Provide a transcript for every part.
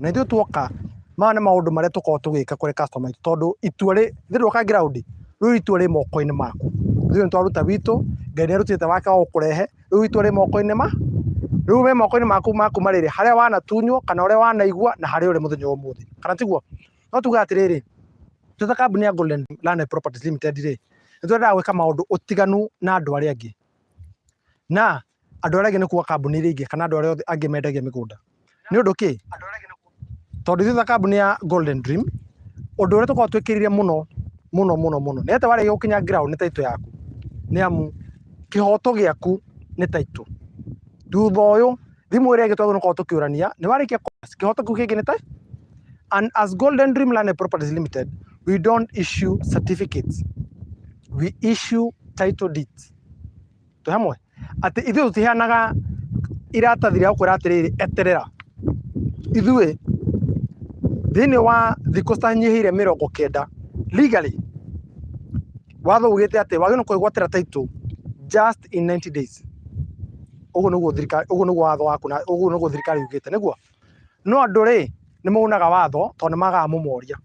na ithuĩ tuoka maya nĩ maũndũ marĩa tũkoragwo tũgĩka kũrĩ customer aitũ tondũ itua thĩinĩ wa ground rĩu itua rĩ moko-inĩ maku ithuĩ nĩ twaruta witũ Ngai nĩ arutĩte wake wa gũkũrehe rĩu itua rĩ moko-inĩ rĩu me moko-inĩ maku marĩrĩ harĩa wanatunywo kana ũrĩa wanaigua na harĩa ũrĩ mũthenya wa ũmũthĩ kana tiguo no tuge atĩrĩrĩ twĩ kambuni ya Golden Land Properties Limited rĩ nĩ twendaga gwĩka maũndũ ũtiganu na andũ arĩa angĩ na andũ arĩa angĩ nĩ kuga kambuni iria ingĩ kana andũ arĩa angĩ mendagia mĩgũnda nĩ ũndũ kĩ tondũ ithuĩ kambuni ya Golden Dream ũndũ ũrĩa tũkoragwo twĩkĩrĩire mũno nĩ atĩ warĩkia gũkinya ground nĩ title yaku nĩ amu kĩhoto gĩaku nĩ title thutha ũyũ thimũ ĩrĩa ĩngĩ twagĩrĩirwo gũkorwo tũkĩũrania nĩ warĩkia kĩhoto kĩu kĩngĩ nĩ title. And as Golden Dream Land Properties Limited, we don't issue certificates. We issue title deeds. Tuhamwe. Ati ithuĩ tũtiheanaga iratathi rĩa gũkwĩra atĩrĩrĩ eterera. Ithuĩ thĩinĩ wa thikũ citanyihĩire 90 legally watho ugĩte atĩ wagĩrĩirwo kwĩgwatĩra title just in 90 days. Ũguo nĩguo watho waku na ũguo nĩguo thirikari yugĩte nĩguo. No andũ rĩ nĩ maunaga watho tondũ nĩ magaga mũmoria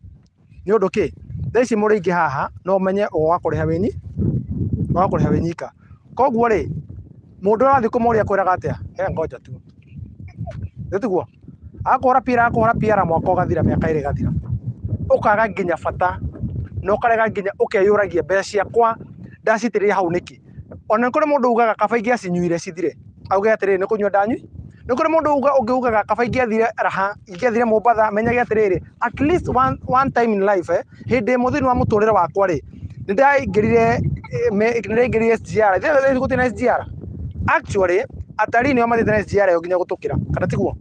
nĩ ũndũ kĩ thaa ici mũrĩ ingĩ haha no menye ũgakũrĩha wĩ nyika koguo rĩ mũndũ ũrathiĩ kũmoria kwĩraga atĩa ngoja tu nĩ tiguo akũhora piara mwaka ũgathira mĩaka ĩrĩ ĩgathira ũkaga nginya bata na ũkarega nginya ũkeyũragia mbeca ciakwa ndacitĩrĩria hau nĩkĩ ona kũrĩ mũndũ ugaga kaba ingĩ acinyuire cithire auge atĩrĩrĩ nĩ kũnyua ndanyui nĩ kũrĩ mũndũ ũngĩ ugaga kaba ingĩathire raha ingĩathire Mombatha menyage atĩrĩrĩ at least one time in life hĩndĩ ĩmwe thĩinĩ wa mũtũrĩre wakwa rĩ nĩ ndaingĩrire SGR thĩinĩ gũtirĩ na SGR actually atari nĩo mathiĩte na SGR ĩyo nginya gũtũkĩra kana tiguo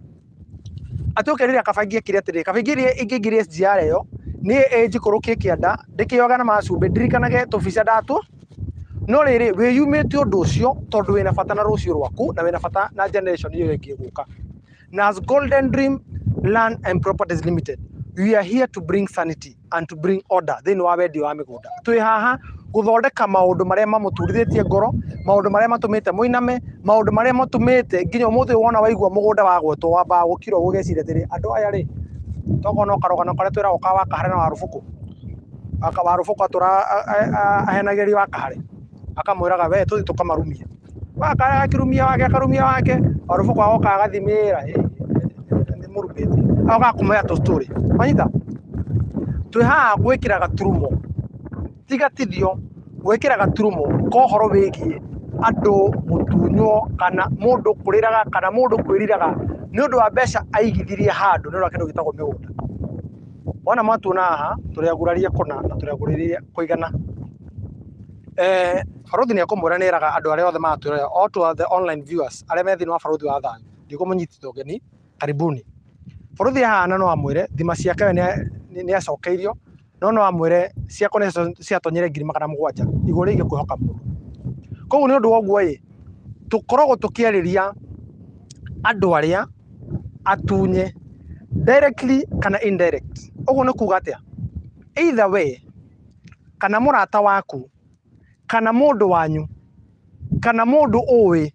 atĩ ũkerĩrĩra kaba ingĩekire atĩrĩrĩ kaba ingĩingĩrire SGR ĩyo nĩ njikũrũkie kĩanda ndĩkĩoga na macumbĩ ndirikanage tũbica ndatũ no rĩrĩ wĩyumĩte ũndũ ũcio tondũ wĩna bata na rũciũ rwaku na wĩna bata na generation iyo ĩngĩ gũka na as Golden Dream Land and Properties Limited we are here to bring sanity and to bring order thĩinĩ wa wendia wa mĩgũnda twĩ haha gũthondeka maũndũ marĩa mamũturithĩtie ngoro maũndũ marĩa matũmĩte mũiname maũndũ marĩa matũmĩte nginya ũmũthĩ wona waigua mũgũnda wagwetwo wambaga gũkirwo gũgeciria atĩrĩ andũ aya rĩ tokorwo no karogano karĩa twĩragwo ka wakahare na warũbũkũ ahenagĩria wakahare akamwĩraga we tũthi tũkamarumia wakahare akirumia wake warũbũkũ agoka agathimĩra nĩ mũrumĩte agoka kũmũhe tũstory manyita twĩ haha gwĩkĩra gaturumo tigatithio gwĩkĩra gaturumo kohoro wĩgiĩ andũ mũtunywo kana mũndũ kũrĩraga kana mũndũ kwĩriraga nĩ ũndũ wa mbeca aigithirie handũ nĩ ũndũ wa kĩndũ gĩtagwo mĩgũnda wona matuona haha tũrĩaguraria kũna na tũrĩaguraria kũigana Baruthi nĩ akũmwĩra nĩ eraga andũ arĩa othe matwĩrora all to the online viewers arĩa me thĩinĩ wa Baruthi wa thayũ ndikũmũnyitithia ũgeni karibuni Baruthi hana no amwĩre thima ciake nĩ acokeirio no amwĩre ciako nĩ ciatonyere 700,000 igũrũ rĩgiĩ kwĩhoka mũndũ koguo nĩ ũndũ wa ũguo tũkoragwo tũkĩarĩria andũ arĩa atunye directly kana indirect ũguo nĩ kuga atĩa either way kana mũrata waku kana mũndũ wanyu kana mũndũ ũĩ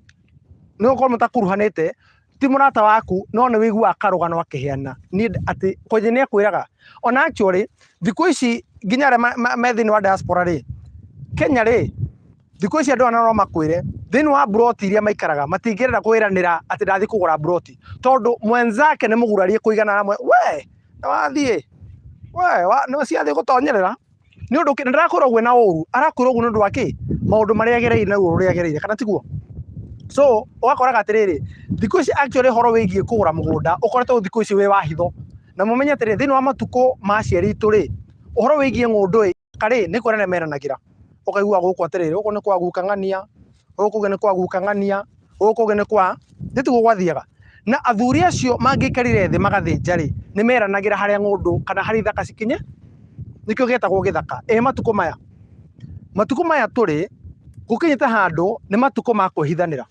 nĩ ũkorwo mũtakuruhanĩte ti mũrata waku no nĩ wĩiguaga karũgano akĩheana nĩ atĩ kwenye nĩ akwĩraga ona actually thikũ ici nginya arĩa me thĩinĩ wa diaspora rĩ Kenya rĩ thikũ ici andũ ana no makwĩre thĩinĩ wa broti iria maikaraga matingĩrenda kwĩranĩra atĩ ndathiĩ kũgũra broti tondũ mwenzake nĩ mũgurarie kũigana namwe we wathiĩ no ciathiĩ gũtonyerera nĩ ũndũ kĩ ndĩrakwĩra ũguo na ũru arakwĩra ũguo nĩ ũndũ wa kĩ maũndũ marĩa agereire na ũrĩa agereire kana tiguo so ũgakoraga atĩrĩrĩ thikũ ici actually horo wĩgiĩ kũgũra mũgũnda ũkoretwo thikũ ici wĩ wa hitho na mũmenye atĩrĩrĩ thĩinĩ wa matukũ ma aciari itũ rĩ ũhoro wĩgiĩ ng'ũndũ karĩ nĩ kwĩrana meranagĩra ũkaigua gũkũ atĩrĩrĩ gũkũ nĩ kwa gukang'ania gũkũ nĩ kwa gukang'ania gũkũ nĩ kwa tiguo gwathiaga na athuri acio mangĩikarire thĩ magathĩnja rĩ nĩ meranagĩra harĩa ng'ũndũ kana harĩa ithaka cikinye nikio gĩtagwo gĩthaka matukũ maya tũrĩ gũkinyĩte handũ nĩ matukũ ma kwĩhithanĩra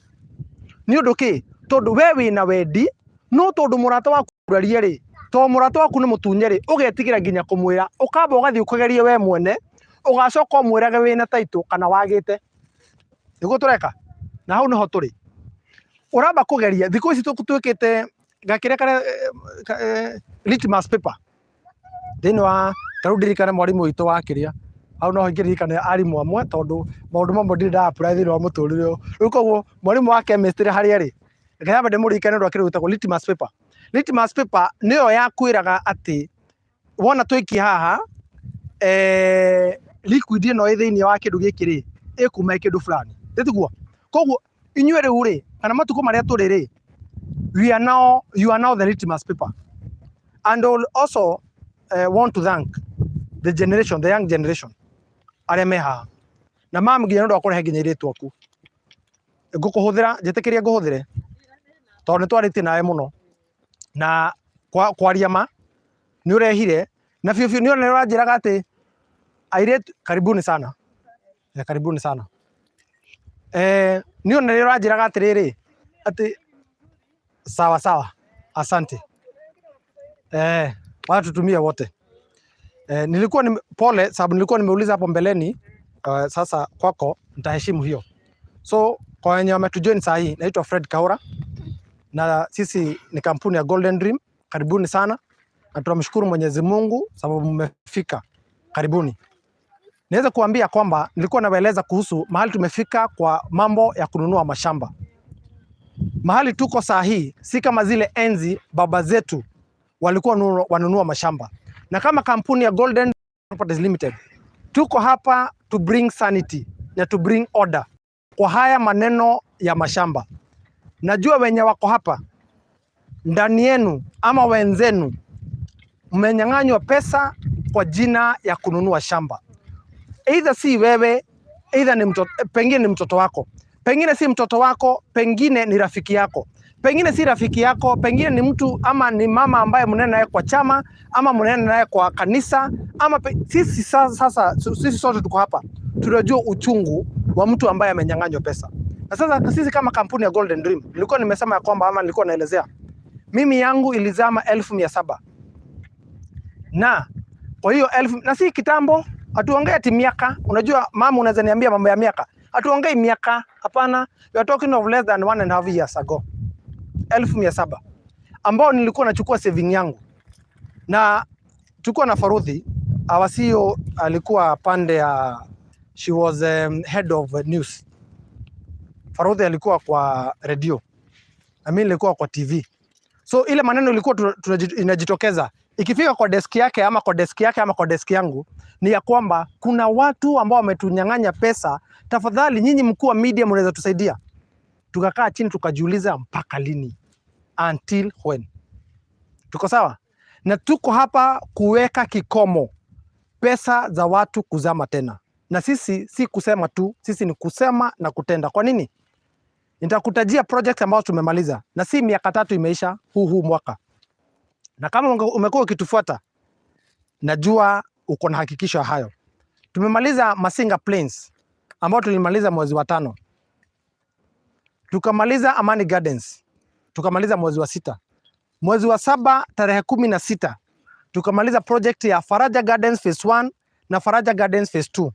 nĩ ũndũ kĩ tondũ we wĩna wendi no tondũ mũrata waku kũraria rĩ to mũrata waku nĩ mũtunye rĩ ũgetigĩra nginya kũmwĩra ũkamba ũgathiĩ ũkagerie we mwene ũgacoka ũmwĩrage wĩna title kana wagĩte nĩguo tũreka na hau nĩho tũrĩ ũramba kũgeria thikũ ici tũtuĩkĩte gakĩrĩa litmus paper thini wa tarudirikana mwarimu witũ wa kiria au no ngirikane arimu amwe tondu maundu mamwe ndiri da apply thini wa muturire riu koguo mwarimu wa chemistry hari ari ngayamba ndimurikane ndo akirutagwo litmus paper. Litmus paper niyo yakwiraga ati wona twiki haha liquid ino thini wa kindu giki ri ikuma kindu fulani nditiguo koguo inyuĩ rĩu rĩ kana matukũ marĩa tũrĩ rĩ you are now the litmus paper. And also want to thank the young generation arĩa me haha na mamũginya nĩ ũndũ wa kũrehe nginya airĩtu aku ngũkũhũthĩra njĩtĩkĩria ngũhũthĩre tondũ nĩ twarĩtie nawe mũno na kwaria ma nĩ ũrehire na biũ biũ nĩ ũranjĩraga atĩ airĩtu karibuni sana karibuni sana nĩ ũranjĩraga atĩrĩrĩ atĩ sawa sawa asante watutumie wote. Pole sababu nilikuwa nimeuliza hapo mbeleni, sasa kwako nitaheshimu hiyo. So kwa wenye wametujoin saa hii, naitwa Fred Kaura na sisi ni kampuni ya Golden Dream. Karibuni sana na tunamshukuru Mwenyezi Mungu sababu mmefika. Karibuni. Naweza kuambia kwamba nilikuwa nawaeleza kuhusu mahali tumefika kwa mambo ya kununua mashamba. Mahali tuko saa hii si kama zile enzi baba zetu walikuwa wanunua mashamba. Na kama kampuni ya Golden Properties Limited tuko hapa to bring sanity na to bring order kwa haya maneno ya mashamba. Najua wenye wako hapa ndani yenu ama wenzenu mmenyang'anywa pesa kwa jina ya kununua shamba. Either si wewe, either ni mtoto, pengine ni mtoto wako, pengine si mtoto wako, pengine ni rafiki yako, pengine si rafiki yako, pengine ni mtu ama ni mama ambaye mnaenda naye kwa chama ama mnaenda naye kwa kanisa ama sisi sasa sisi sote tuko hapa tunajua uchungu wa mtu ambaye amenyang'anywa pesa. Na sasa sisi kama kampuni ya Golden Dream nilikuwa nimesema ya kwamba ama nilikuwa naelezea mimi yangu ilizama 1700 na kwa hiyo 1000 na si kitambo, hatuongea ati miaka. Unajua mama unaweza niambia mambo ya miaka, hatuongei miaka, hapana, we are talking of less than 1.5 years ago. 1700 ambao nilikuwa nachukua saving yangu na tulikuwa na Faruthi awasio alikuwa pande ya she was head of news. Faruthi alikuwa kwa radio na mimi nilikuwa kwa TV. So ile maneno ilikuwa inajitokeza ikifika kwa desk yake ama kwa desk yake ama kwa desk yangu ni ya kwamba kuna watu ambao wametunyang'anya pesa, tafadhali nyinyi mkuu wa media mnaweza tusaidia. Tukakaa chini tukajiuliza mpaka lini? Until when? Tuko sawa? Na tuko hapa kuweka kikomo pesa za watu kuzama tena. Na sisi si kusema tu, sisi ni kusema na kutenda. Kwa nini? Nitakutajia project ambazo tumemaliza na si miaka 3 imeisha huu mwaka. Na kama umekuwa ukitufuata najua uko na hakikisho hayo. Tumemaliza Masinga Plains ambao tulimaliza mwezi wa 5. Tukamaliza Amani Gardens tukamaliza mwezi wa 6. Mwezi wa 7 tarehe 16 tukamaliza project ya FARAJA Gardens Phase 1 na FARAJA Gardens Phase 2.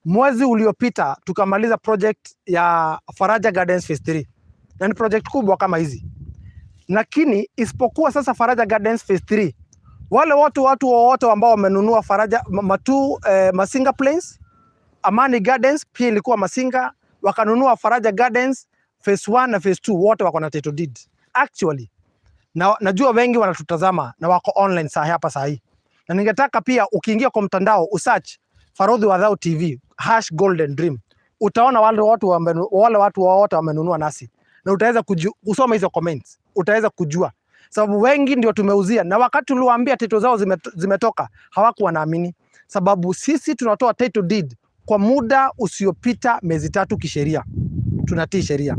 Mwezi uliopita tukamaliza project ya FARAJA Gardens Phase 3. Na ni project kubwa kama hizi. Lakini isipokuwa sasa FARAJA Gardens Phase 3, wale watu wote ambao wamenunua FARAJA Masinga Plains, Amani Gardens pia ilikuwa Masinga, wakanunua FARAJA Gardens Phase 1 na Phase 2, wote wako na title deed. Actually, najua wengi wanatutazama na wako online saa hii. Na ningetaka pia ukiingia kwa mtandao usearch Faruthi Wadhau TV #Golden Dream. Utaona wale watu wote wamenunua nasi. Na utaweza kusoma hizo comments. Utaweza kujua. Sababu wengi ndio tumeuzia na wakati tuliwaambia title zao zimetoka hawakuwa naamini. Sababu sisi tunatoa title deed kwa muda usiopita miezi 3 kisheria. Tunatii sheria.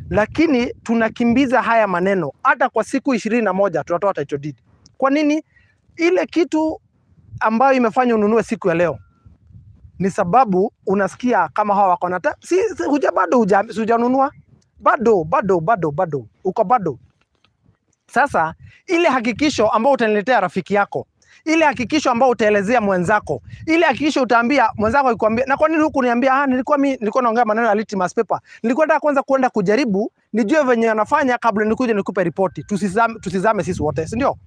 Lakini tunakimbiza haya maneno hata kwa siku 21 tunatoa title deed. Kwa nini? Ile kitu ambayo imefanya ununue siku ya leo ni sababu unasikia kama hawa wako na hujanunua bado uko bado. Sasa ile hakikisho ambao utaniletea rafiki yako, ile hakikisho ambao utaelezea mwenzako, ile hakikisho utaambia mwenzako akikwambia na kwa nini huku niambia nilikuwa naongea maneno ya litmus paper. Nilikuwa nataka kwanza kwenda kujaribu nijue venye anafanya kabla nikuje nikupe ripoti. Tusizame sisi wote, si ndio?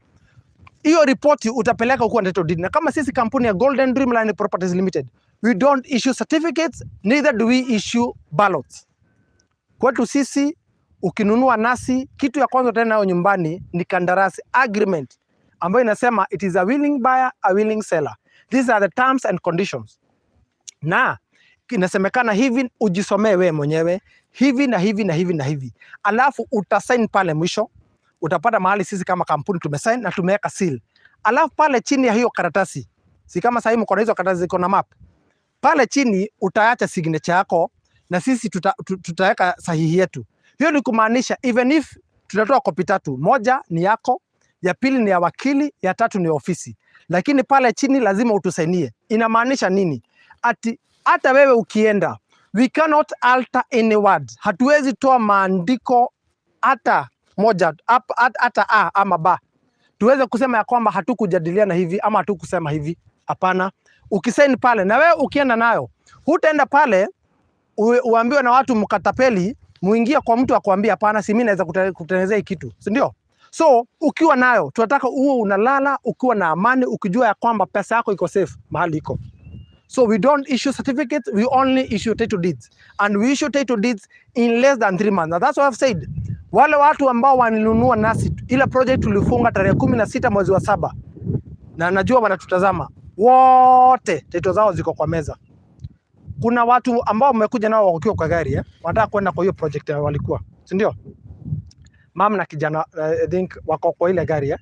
hiyo ripoti utapeleka huko title deed. Na kama sisi kampuni ya Golden Dreamline Properties Limited, we don't issue certificates, neither do we issue ballots. Kwetu sisi ukinunua nasi, kitu ya kwanza tena nayo nyumbani ni kandarasi agreement ambayo inasema it is a willing buyer, a willing seller. These are the terms and conditions. Na inasemekana hivi, ujisomee wewe mwenyewe hivi na hivi na hivi na hivi, alafu utasign pale mwisho. Utapata mahali sisi kama kampuni tumesign na tumeweka seal. Alafu pale chini ya hiyo karatasi, si kama sasa hivi mko na hizo karatasi ziko na map, pale chini utaacha signature yako na sisi tutaweka sahihi yetu. Hiyo ni kumaanisha even if tutatoa kopi tatu, moja ni yako, ya pili ni ya wakili, ya tatu ni ofisi, lakini pale chini lazima utusainie. Inamaanisha nini? Ati hata wewe ukienda, we cannot alter any word. Hatuwezi toa maandiko hata moja, hata a ama ba, tuweze kusema ya kwamba hatukujadiliana hivi ama hatukusema hivi. Hapana. Ukisaini pale na wewe ukienda nayo, hutaenda pale uambiwe na watu mkatapeli, muingia kwa mtu akwambia hapana, si mimi naweza kutengenezea kitu, si ndio? So ukiwa nayo, tunataka uwe unalala ukiwa na amani, ukijua ya kwamba pesa yako iko safe mahali iko. So we don't issue certificates, we only issue title deeds, and we issue title deeds in less than 3 months. Now that's what I've said. Wale watu ambao waninunua nasi, ile project tulifunga tarehe 16 mwezi wa 7, na najua wanatutazama wote, title zao ziko kwa meza. Kuna watu ambao wamekuja nao wakiwa kwa gari wanataka kwenda kwa hiyo project walikuwa, si ndio? Mama na kijana I think wako kwa ile gari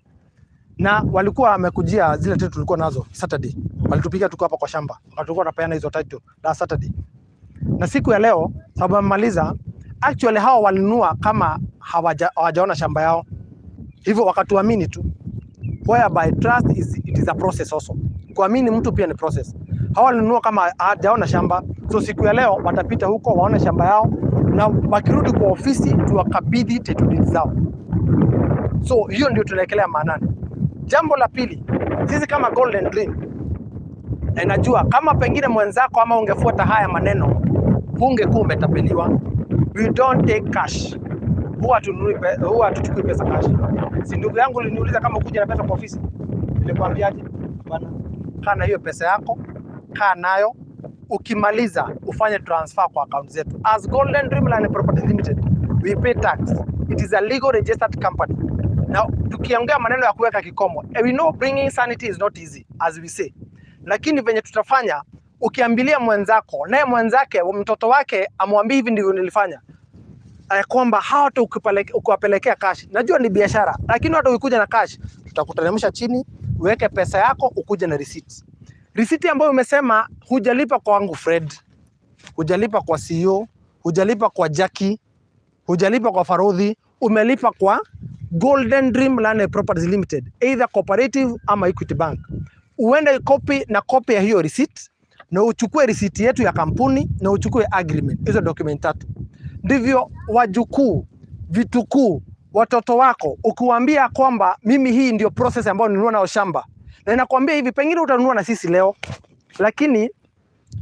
na walikuwa wamekujia zile title tulikuwa nazo Saturday. Walitupigia tuko hapa kwa shamba, tulikuwa tunapeana hizo title la Saturday. Na siku ya leo sababu wamemaliza, actually hao walinunua kama hawajaona shamba yao, hivyo wakatuamini tu. Whereby trust it is a process also. Kuamini mtu pia ni process. Hao walinunua kama hawajaona shamba, so siku ya leo watapita huko waone shamba yao, na wakirudi kwa ofisi tuwakabidhi title deeds zao. So hiyo ndio tunaekelea maanani. Jambo la pili, sisi kama Golden Dream, na najua kama pengine mwenzako ama ungefuata haya maneno ungekuwa umetapeliwa. We don't take cash. Huwa hatuchukui pesa cash. Si ndugu yangu aliniuliza kama kuja na pesa kwa ofisi, nilikwambiaje? Hapana. Kaa na hiyo pesa yako, kaa nayo, ukimaliza ufanye transfer kwa account zetu. As Golden Dreamline Properties Limited, we pay tax. It is a legal registered company. Now, tukiongea maneno ya kuweka kikomo, we know bringing sanity is not easy, as we say. Lakini venye tutafanya, ukiambilia mwenzako, naye mwenzake, mtoto wake, amwambie hivi ndivyo nilifanya, kwamba hata ukiwapelekea cash. Najua ni biashara, lakini hata ukikuja na cash, tutakuteremsha chini, uweke pesa yako, ukuje na receipt. Receipt ambayo umesema hujalipa kwa wangu Fred, hujalipa kwa CEO, hujalipa kwa Jackie, hujalipa kwa Farodhi, umelipa kwa Golden Dreamline Properties Limited, either cooperative ama Equity Bank. Uende copy ya hiyo receipt, na uchukue receipt yetu ya kampuni, na uchukue agreement. Hizo document tatu. Ndivyo wajukuu, vitukuu, watoto wako, ukiwaambia kwamba mimi hii ndio process ambayo ninunua nao shamba. Na inakwambia hivi, pengine utanunua na sisi leo, lakini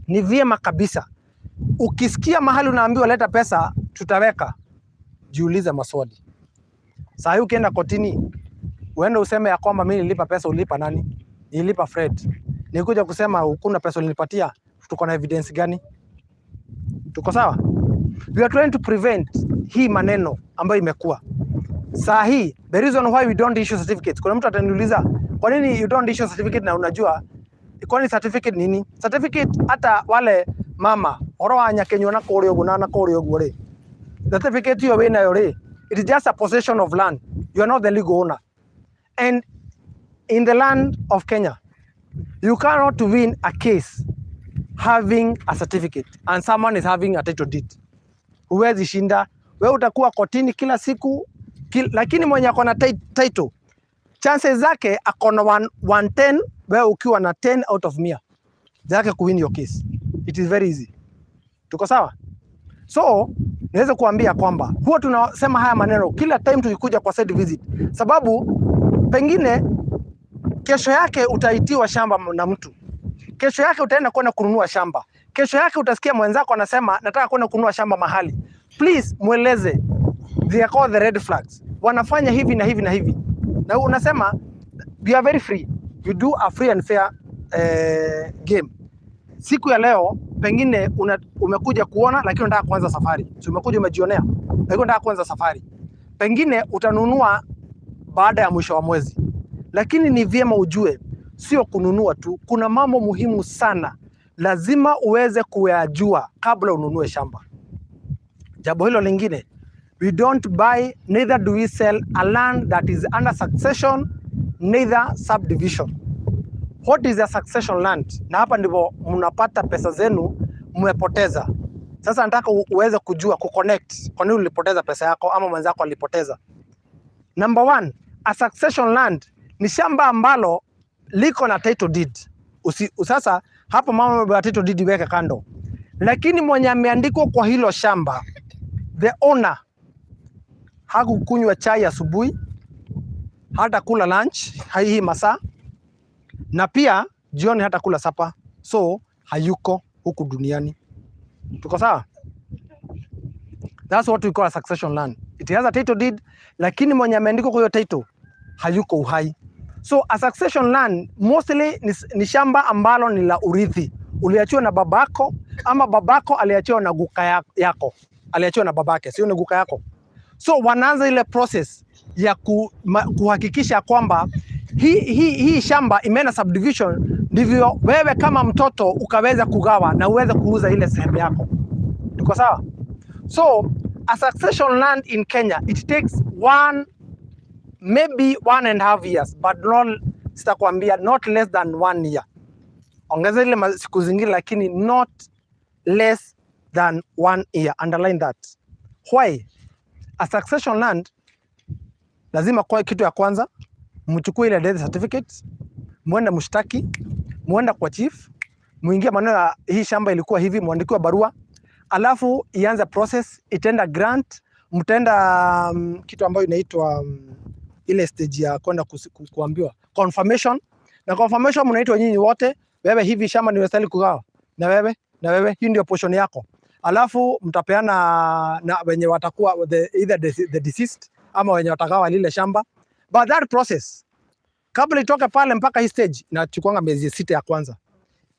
ni vyema kabisa ukisikia mahali unaambiwa leta pesa tutaweka, jiulize maswali. Sasa hiyo ukienda kotini, uende useme ya kwamba mimi nilipa pesa, ulipa nani? Nilipa Fred. Nikuja kusema ukuna pesa ulinipatia, tuko na evidence gani? Tuko sawa? We are trying to prevent hii maneno ambayo imekuwa. Saa hii, the reason why we don't issue certificates. Kuna mtu ataniuliza, kwa nini you don't issue certificate na unajua? Kwani certificate nini? Certificate hata wale mama, oroa nyakenyo na kore ogu na kore ogu re. Certificate hiyo wewe nayo re. It is just a possession of land. You are not the legal owner. And in the land of Kenya, you cannot win a case having a certificate and someone is having a title deed. Huwezi shinda. Wewe utakuwa kotini kila siku, lakini mwenye ako na title, chances zake ako na 110, wewe ukiwa na 10 out of 100 zake kuwin your case. It is very easy. Tuko sawa? So, niweze kuambia kwamba huwa tunasema haya maneno kila time tukikuja kwa site visit, sababu pengine kesho yake utaitiwa shamba na mtu. Kesho yake utaenda kwenda kununua shamba. Kesho yake utasikia mwenzako anasema nataka kwenda kununua shamba mahali. Please mueleze. They are called the red flags. Wanafanya hivi na hivi na hivi. Na unasema we are very free. We do a free and fair game. Siku ya leo pengine umekuja kuona lakini unataka kuanza safari. So umekuja umejionea, lakini unataka kuanza safari. Pengine utanunua baada ya mwisho wa mwezi. Lakini ni vyema ujue, sio kununua tu. Kuna mambo muhimu sana lazima uweze kuyajua kabla ununue shamba. Jambo hilo lingine, we don't buy, neither do we sell a land that is under succession, neither subdivision. What is a succession land? Na hapa ndipo mnapata pesa zenu mmepoteza. Sasa nataka uweze kujua kuconnect kwa nini ulipoteza pesa yako ama mwenzako alipoteza. Number one, a succession land ni shamba ambalo liko na title deed. Sasa hapo mambo ya title deed weka kando. Lakini mwenye ameandikwa kwa hilo shamba, the owner hakukunywa chai asubuhi, hata kula lunch hii masaa, na pia jioni hata kula sapa. So hayuko huku duniani. Tuko sawa? That's what we call a succession land. It has a title deed, lakini mwenye ameandikwa kwa hiyo title hayuko uhai. So a succession land mostly ni shamba ambalo ni la urithi. Uliachiwa na babako ama babako aliachiwa na guka yako. Aliachiwa na babake, sio na guka yako. So wanaanza ile process ya kuhakikisha kwamba hii shamba imeenda subdivision, ndivyo wewe kama mtoto ukaweza kugawa na uweze kuuza ile sehemu yako. Tuko sawa? So a succession land in Kenya, it takes maybe 1.5 years, but sitakwambia not less than 1 year. Ongeza ile siku zingine, lakini not less than 1 year. Underline that. Why? A succession land, lazima kwa kitu ya kwanza mchukue ile death certificate, muende mshtaki, muende kwa chief, muingie maneno ya hii shamba ilikuwa hivi, muandikiwe barua, alafu ianze process, itenda grant, mtenda kitu ambayo inaitwa ile stage ya kwenda kuambiwa confirmation, na confirmation mnaitwa nyinyi wote, wewe hivi shamba ni wastahili kugawa, na wewe hii ndio portion yako. Alafu mtapeana na wenye watakuwa either the deceased ama wenye watagawa lile shamba. But that process, kabla itoke pale mpaka hii stage, inachukuanga miezi 6 ya kwanza.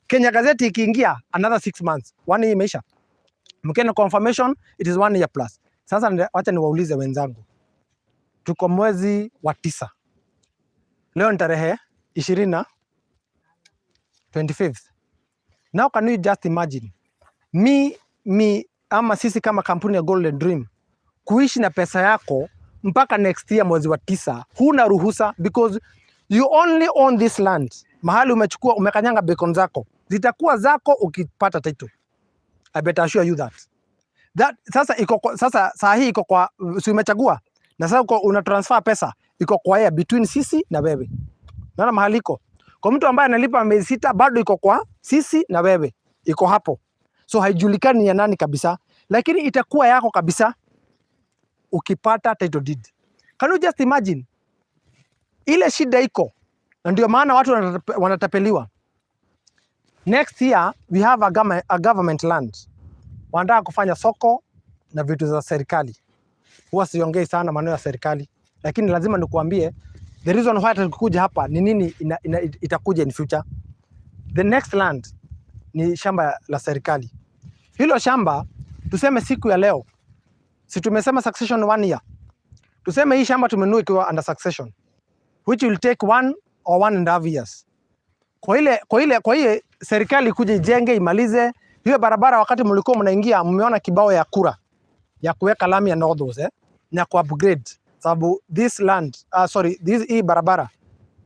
Kenya gazeti ikiingia another 6 months. 1 year imeisha. Mkena confirmation, it is 1 year plus. Sasa wacha niwaulize wenzangu. Tuko mwezi wa 9. Leo ni tarehe 25th. Now can you just imagine me ama sisi kama kampuni ya Golden Dream kuishi na pesa yako mpaka next year mwezi wa 9, huna ruhusa, because you only own this land. Mahali umechukua umekanyanga beacon zako zitakuwa zako ukipata title. I better assure you that. Sasa saa hii iko kwa, si umechagua na sasa una transfer pesa, iko kwa ya between sisi na wewe. Naona mahali iko kwa mtu ambaye analipa miezi 6, bado iko kwa sisi na wewe, iko hapo. So haijulikani ya nani kabisa, lakini itakuwa yako kabisa ukipata title deed. Can you just imagine? Ile shida iko, na ndio maana watu wanatapeliwa. Next year we have a government land. Wanataka kufanya soko na vitu za serikali. Huwa siongei sana maneno ya serikali, lakini lazima nikuambie the reason why tulikuja hapa ni nini itakuja in future. The next land ni shamba la serikali. Hilo shamba tuseme siku ya leo, si tumesema succession 1 year. Tuseme hii shamba tumenunua ikiwa under succession, which will take 1 or 1.5 years. Kwa ile serikali kuja ijenge imalize hiyo barabara. Wakati mlikuwa mnaingia mmeona kibao ya kura ya kuweka lami ya Northos na ku upgrade, sababu this land hii barabara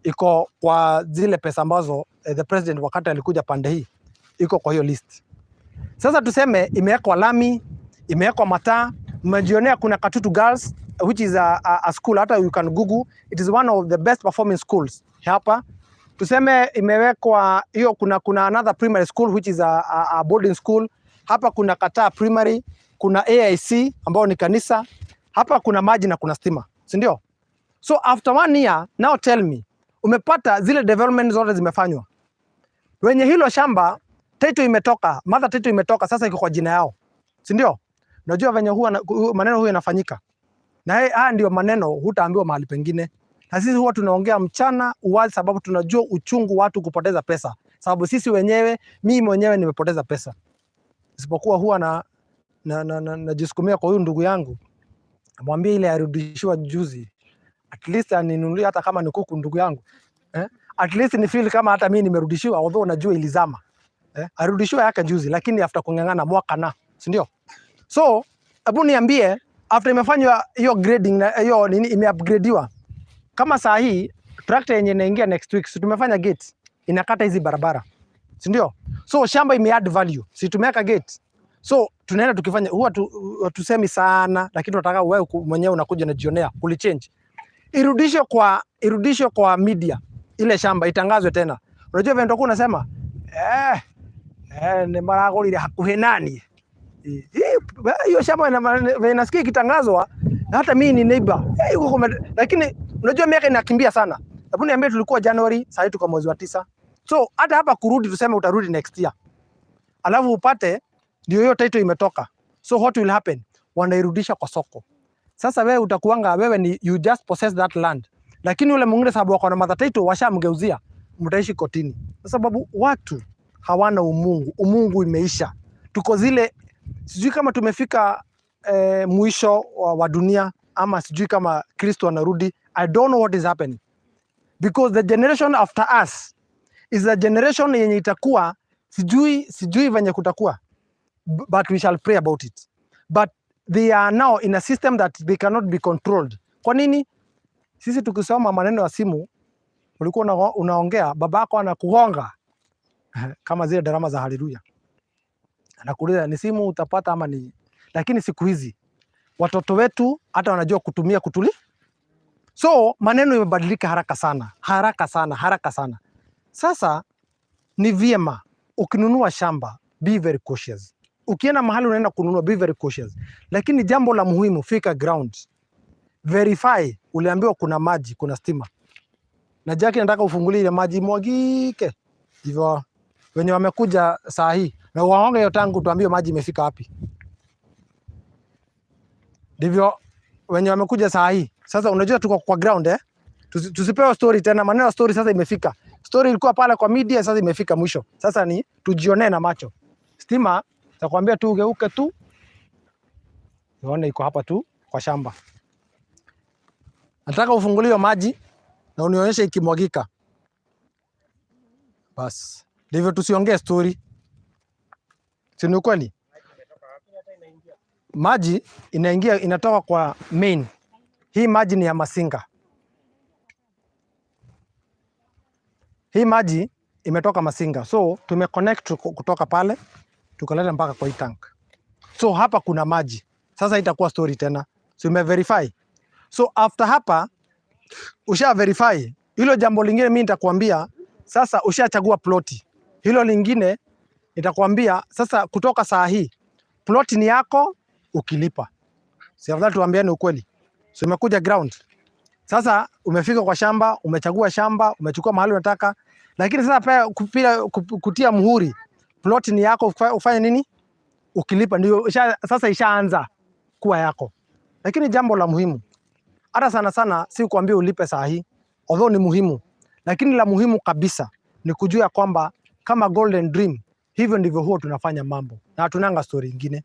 iko kwa zile pesa ambazo the president wakati alikuja pande hii iko kwa hiyo list. Sasa tuseme imewekwa lami, imewekwa mataa, mmejionea kuna Katutu Girls which is a school, hata you can Google, it is one of the best performing schools hapa. Tuseme imewekwa hiyo, kuna another primary school which is a boarding school. Hapa kuna Kataa Primary, kuna AIC ambao ni kanisa. Hapa kuna maji na kuna stima, si ndio? So after 1 year, now tell me, umepata zile development zote zimefanywa. Wenye hilo shamba title imetoka, mother title imetoka, sasa iko kwa jina yao, si ndio? Unajua venye maneno huwa yanafanyika. Na haya ndio maneno hutaambiwa mahali pengine. Na sisi huwa tunaongea mchana uwazi, sababu tunajua uchungu watu kupoteza pesa. Sababu sisi wenyewe, mimi mwenyewe nimepoteza pesa. Isipokuwa huwa najisukumia kwa huyu ndugu yangu, mwambie ile arudishiwa juzi, at least aninunulie hata kama ni kuku, ndugu yangu. At least ni feel kama hata mimi nimerudishiwa, although unajua ilizama. Arudishiwa yake juzi, lakini after kungangana mwaka na, si ndio? So, hebu niambie, after imefanywa hiyo grading na hiyo nini imeupgradeiwa. Kama saa hii tractor yenye inaingia next week, si tumefanya gate inakata hizi barabara, si ndio? So shamba ime add value, si tumeweka gate. So tunaenda tukifanya, huwa tusemi sana, lakini tunataka wewe mwenyewe unakuja na jionea kulichange. Irudishwe kwa media, ile shamba itangazwe tena. Unajua vile ndio unasema ni maragorire hakuhe nani. Hiyo shamba inasikia kitangazwa, hata mimi ni neighbor. Lakini unajua miaka inakimbia sana. Hebu niambie, tulikuwa January, sasa tuko mwezi wa 9. So hata hapa kurudi tuseme utarudi next year. Alafu upate ndio hiyo title imetoka. So what will happen? Wanairudisha kwa soko. Sasa wewe utakuanga wewe ni you just possess that land. Lakini yule mwingine sababu wako na mother title washamgeuzia, mtaishi kotini. Kwa sababu watu hawana umungu. Umungu imeisha. Tuko zile, sijui kama tumefika mwisho wa dunia ama sijui kama Kristo anarudi. I don't know what is happening. Because the generation after us is a generation yenye itakuwa sijui venye kutakuwa, but we shall pray about it. But they are now in a system that they cannot be controlled. Kwa nini? Sisi tukisoma maneno ya simu, ulikuwa unaongea, babako anakugonga kama zile drama za Haleluya. Anakuuliza ni simu utapata ama ni, lakini siku hizi watoto wetu hata wanajua kutumia kutuli. So maneno imebadilika haraka sana. Sasa ni vyema ukinunua shamba, be very cautious. Ukienda mahali unaenda kununua, be very cautious. Lakini jambo la muhimu, fika ground. Verify, uliambiwa kuna maji, kuna stima. Na jaki nataka ufungulie ile maji mwagike. Hivyo wenye wamekuja saa hii na waonge hiyo tangu tuambie maji imefika wapi. Ndivyo wenye wamekuja saa hii. Sasa unajua tuko kwa ground tusipewe story tena, maneno ya story sasa imefika. Story ilikuwa pale kwa media, sasa imefika mwisho. Sasa ni tujionee na macho. Stima takwambia tu ugeuke tu. Uone iko hapa tu kwa shamba. Nataka ufungulie maji na unionyeshe ikimwagika. Bas. Ndivyo tusiongee story. Si ni kweli? Maji inaingia inatoka kwa main. Hii maji ni ya Masinga. Hii maji imetoka Masinga. So tumeconnect kutoka pale tukaleta mpaka kwa hii tank. So hapa kuna maji. Sasa itakuwa story tena. So umeverify. So after hapa usha verify. Hilo jambo lingine mimi nitakwambia sasa ushachagua ploti. Hilo lingine nitakwambia sasa kutoka saa hii ploti ni yako ukilipa. Si afadhali tuambiane ukweli. So umekuja ground. Sasa umefika kwa shamba, umechagua shamba, umechukua mahali unataka. Lakini sasa pia kutia muhuri. Plot ni yako, ufanye nini? Ukilipa ndio sasa ishaanza kuwa yako. Lakini jambo la muhimu, hata sana si kuambia ulipe saa hii, although ni muhimu. Lakini la muhimu kabisa ni kujua kwamba kama Golden Dream, hivyo ndivyo huwa tunafanya mambo. Na hatunanga story nyingine.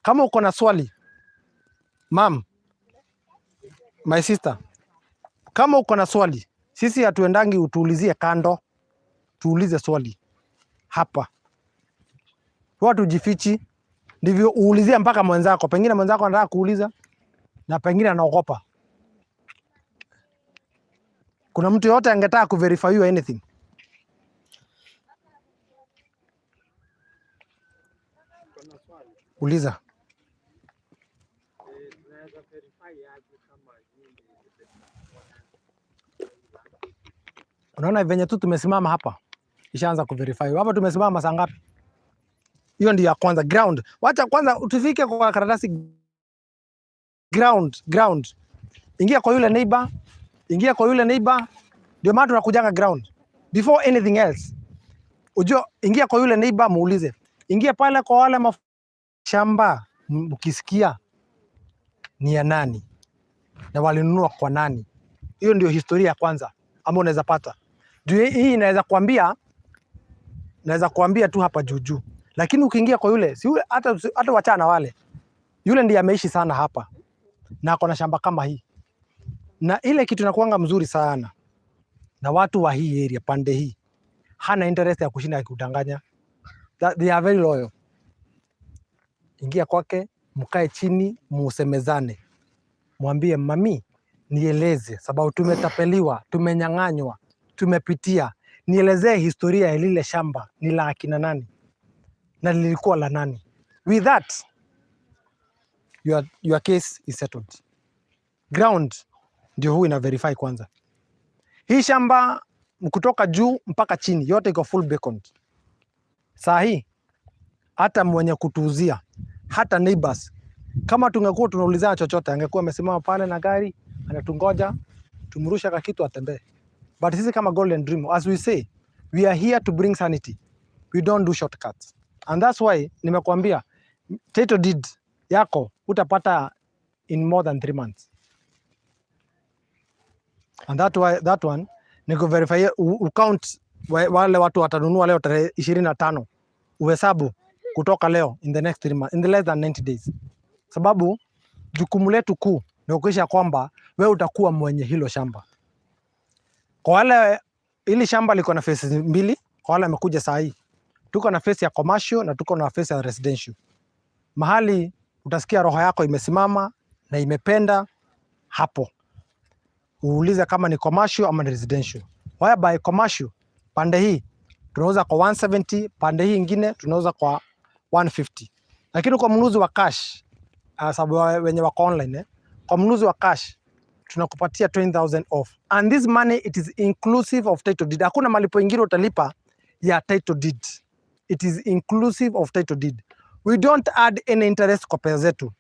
Kama uko na swali, ma'am, my sister, kama uko na swali, sisi hatuendangi utuulizie kando, tuulize swali hapa. Watu jifichi, ndivyo uulizie mpaka mwenzako. Pengine mwenzako anataka kuuliza na pengine anaogopa. Kuna mtu yote angetaka kuverify you anything? Uliza. Unaona venye tu tumesimama hapa. Ishaanza kuverify. Hapa tumesimama saa ngapi? Hiyo ndio ya kwanza, ground. Wacha kwanza utufike kwa karatasi ground. Ingia kwa yule neighbor. Ndio maana tunakujanga ground. Before anything else. Ujue ingia kwa yule neighbor muulize. Ingia pale kwa wale shamba ukisikia ni ya nani na walinunua kwa nani. Hiyo ndio historia ya kwanza ama unaweza pata. Hii naweza kuambia tu hapa juu. Lakini ukiingia kwa yule, si yule hata wachana wale. Yule ndiye ameishi sana hapa. Na ako na shamba kama hii. Na ile kitu inakuanga mzuri sana. Na watu wa hii area pande hii. Hana interest ya kushinda akikudanganya. They are very loyal. Ingia kwake, mkae chini, musemezane. Mwambie mami, nieleze sababu tumetapeliwa, tumenyang'anywa, tumepitia. Nielezee historia ya lile shamba ni la akina nani na lilikuwa la nani. With that, your case is settled. Ground ndio huu ina verify kwanza. Hii shamba kutoka juu mpaka chini yote iko full beacon. Saa hii hata mwenye kutuuzia, hata neighbors, kama tungekuwa tunaulizana chochote, angekuwa amesimama pale na gari anatungoja tumrusha ka kitu atembee. But sisi kama Golden Dream, as we say, we are here to bring sanity. We don't do shortcuts. And that's why nimekuambia title deed yako utapata in more than 3 months. And that one niko verify count wale watu watanunua leo tarehe 25. Uhesabu kutoka leo in the next 3 months, in the less than 90 days. Sababu jukumu letu kuu ni kuhakikisha kwamba wewe utakuwa mwenye hilo shamba. Kwa wale ili shamba liko na phases 2, kwa wale wamekuja saa hii. Tuko na phase ya commercial na tuko na phase ya residential. Mahali utasikia roho yako imesimama na imependa hapo. Uulize kama ni commercial ama ni residential. Whereby commercial pande hii tunauza kwa 170, pande hii ingine tunauza kwa 150. Lakini kwa mnunuzi wa cash, sababu wenye wako online, kwa mnunuzi wa cash tunakupatia 20,000 off. And this money it is inclusive of title deed. Hakuna malipo ingine utalipa ya title deed. It is inclusive of title deed. We don't add any interest kwa pesa zetu.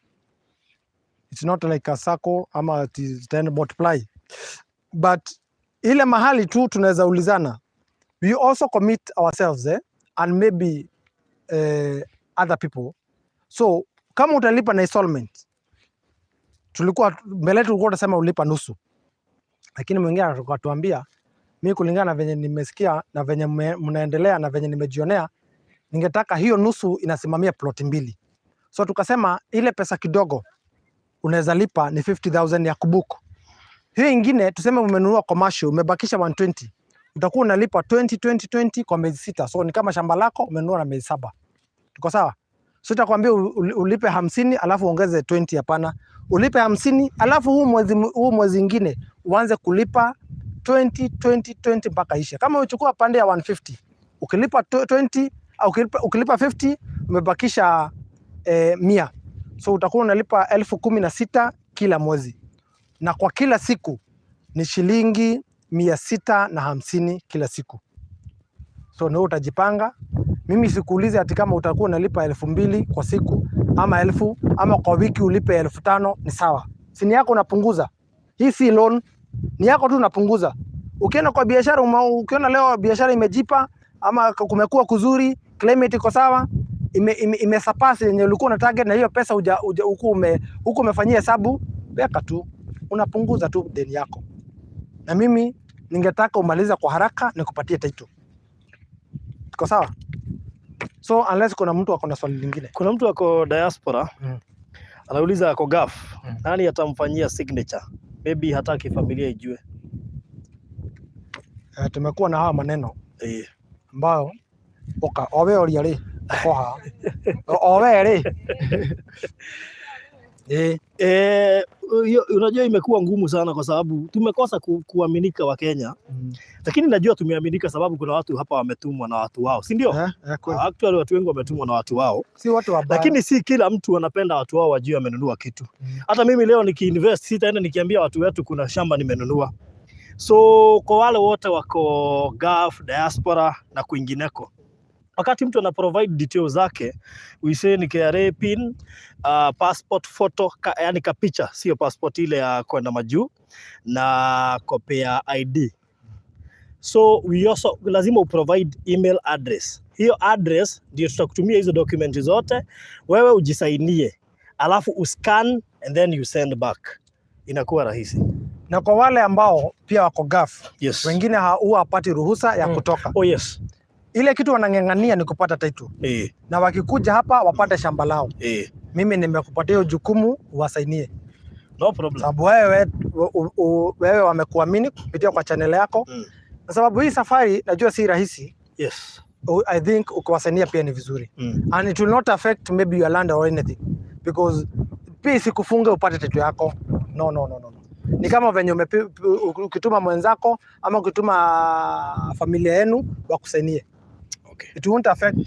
It's not like a sacco ama it is then multiply. But ile mahali tu tunaweza ulizana. We also commit ourselves and maybe other people. So kama utalipa na installment, mbele tulikuwa tunasema ulipa nusu. Lakini mwingine akatuambia mimi kulingana na venye nimesikia na venye mnaendelea na venye nimejionea, ningetaka hiyo nusu inasimamia plot 2. So tukasema ile pesa kidogo unaweza lipa ni 50,000 ya kubuku. Hiyo ingine tuseme umenunua commercial umebakisha 120. Utakuwa unalipa 20 kwa miezi 6. So ni kama shamba lako umenunua na miezi 7. Tuko sawa? So utakwambia ulipe 50 alafu ongeze 20, hapana. Ulipe 50 alafu huu mwezi ingine uanze kulipa 20 mpaka ishe. Kama uchukua pande ya 150, ukilipa 20 au ukilipa 50 umebakisha 100. So utakuwa unalipa 16,000 kila mwezi. Na kwa kila siku ni shilingi 650 kila siku. So ndio utajipanga. Mimi sikuulize ati kama utakuwa unalipa 2,000 kwa siku ama 1,000 ama kwa wiki ulipe 5,000 ni sawa. Si ni yako unapunguza. Hii si loan, ni yako tu unapunguza. Ukienda kwa biashara, ukiona leo biashara imejipa ama kumekuwa kuzuri, climate iko sawa, imesurpass yenye ulikuwa una target na hiyo pesa huko umefanyia hesabu, weka tu, unapunguza tu deni yako. Na mimi ningetaka umaliza kwa haraka nikupatie title. Tuko sawa? So unless kuna mtu ako na swali lingine. Kuna mtu ako diaspora. Anauliza ako gaf. Nani atamfanyia signature? Maybe hataki familia ijue. Tumekuwa na hawa maneno. Ambao owe oriare koha. Owe re. Unajua imekuwa ngumu sana kwa sababu tumekosa kuaminika wa Kenya. Lakini najua tumeaminika sababu kuna watu hapa wametumwa na watu wao, si ndio? Actually watu wengi wametumwa na watu wao. Si watu wabaya. Lakini si kila mtu anapenda watu wao wajue amenunua kitu. Hata mimi leo nikiinvest sitaenda nikiambia watu wetu kuna shamba nimenunua. So kwa wale wote wako gulf, diaspora na kwingineko, wakati mtu ana provide details zake, we say ni KRA pin, passport photo, yani kapicha, sio passport ile ya kwenda majuu, na copy ya ID. So we also lazima uprovide email address. Hiyo address ndio tutakutumia hizo documents zote, wewe ujisainie, alafu uscan and then you send back. Inakuwa rahisi. Na kwa wale ambao pia wako gaf, Yes. wengine huwa hapati ruhusa ya kutoka. Oh yes. Ile kitu wanang'ang'ania ni kupata title. Na wakikuja hapa wapate shamba lao. Mimi nimekupatia hiyo jukumu uwasainie. No problem. Sababu wewe wamekuamini kupitia kwa channel yako. Na sababu hii safari najua si rahisi. Yes. I think ukiwasainia pia ni vizuri. And it will not affect maybe your land or anything. Because pia sikufunge upate title yako. No. Ni kama venye ukituma mwenzako ama ukituma familia yenu wakusainie. Okay. It won't affect,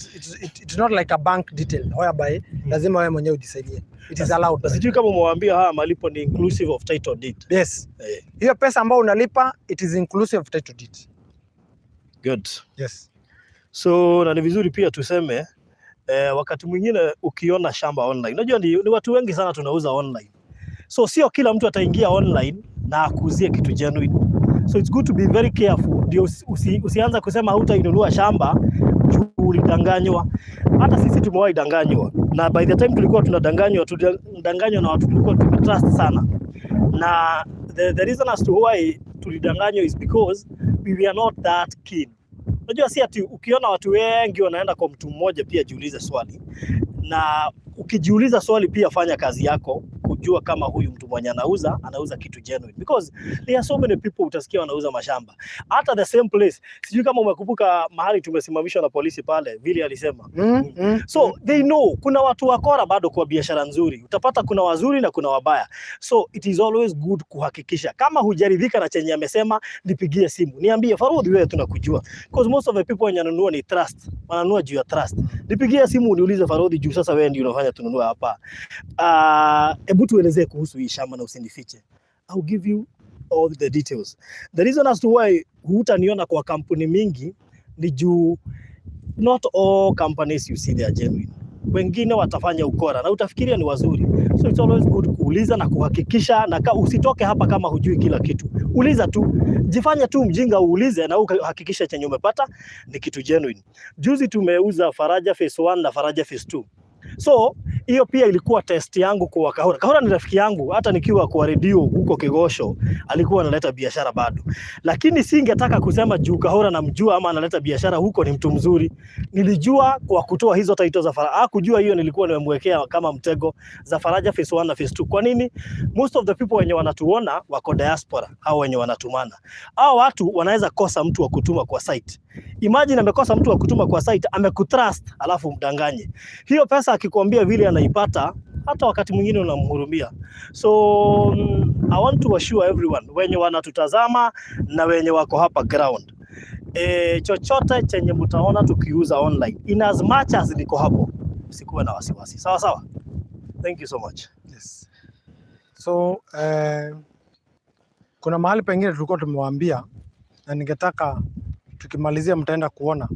it's not like a bank detail whereby lazima wewe mwenyewe ujisaidie. It is allowed. Sijui kama umewaambia haya malipo ni inclusive of title deed. Yes. Hiyo pesa ambayo unalipa it is inclusive of title deed. Good. Yes. So na ni vizuri pia tuseme wakati mwingine ukiona shamba online. Unajua ni watu wengi sana tunauza online. So sio kila mtu ataingia online na akuuzie kitu genuine. So it's good to be very careful. Ndio usianza kusema hutainunua shamba juu ulidanganywa. Hata sisi tumewahi danganywa. Na by the time tulikuwa tunadanganywa na watu tulikuwa tumetrust sana. Na the reason as to why tulidanganywa is because we were not that keen. Unajua si ati ukiona watu wengi wanaenda kwa mtu mmoja pia jiulize swali. Na ukijiuliza swali pia fanya kazi yako kujua kama huyu mtu mwenye anauza kitu genuine, because there are so many people utasikia wanauza mashamba hata the same place. Sijui kama umekumbuka mahali tumesimamishwa na polisi pale vile alisema. So they know kuna watu wakora bado kwa biashara nzuri, utapata kuna wazuri na kuna wabaya. So it is always good kuhakikisha kama hujaridhika na chenye amesema, nipigie simu niambie Farudi wewe tunakujua, because most of the people wenye wananunua ni trust, wananunua juu ya trust. Nipigie simu niulize Farudi juu sasa wewe ndio unafanya tununua hapa. Hebu tuelezee kuhusu hii shamba na usinifiche. I'll give you all the details. The reason as to why hutaniona kwa kampuni mingi ni juu not all companies you see they are genuine. Wengine watafanya ukora na utafikiria ni wazuri. So it's always good kuuliza na kuhakikisha, na usitoke hapa kama hujui kila kitu. Uliza tu, jifanya tu mjinga uulize na uhakikisha chenye umepata ni kitu genuine. Juzi tumeuza Faraja phase 1 na Faraja phase 2. So hiyo pia ilikuwa test yangu kwa Kahora. Kahora ni rafiki yangu, hata nikiwa kwa redio huko Kigosho alikuwa analeta biashara bado. Lakini singetaka kusema juu Kahora namjua ama analeta biashara huko ni mtu mzuri. Nilijua kwa kutoa hizo title za Faraja. Kujua hiyo nilikuwa nimemwekea kama mtego za Faraja phase 1 na phase 2. Kwa nini? Most of the people wenye wanatuona wako diaspora au wenye wanatumana. Hao watu wanaweza kosa mtu wa kutuma kwa site. Imagine amekosa mtu wa kutuma kwa site, amekutrust alafu mdanganye. Hiyo pesa akikwambia vile anaipata, hata wakati mwingine unamhurumia. So I want to assure everyone wenye wanatutazama na wenye wako hapa ground, chochote chenye mtaona tukiuza online, in as much as niko hapo, usikuwe na wasiwasi. Sawa sawa. Thank you so much. Yes. So kuna mahali pengine tulikuwa tumewaambia na ningetaka tukimalizia mtaenda kuona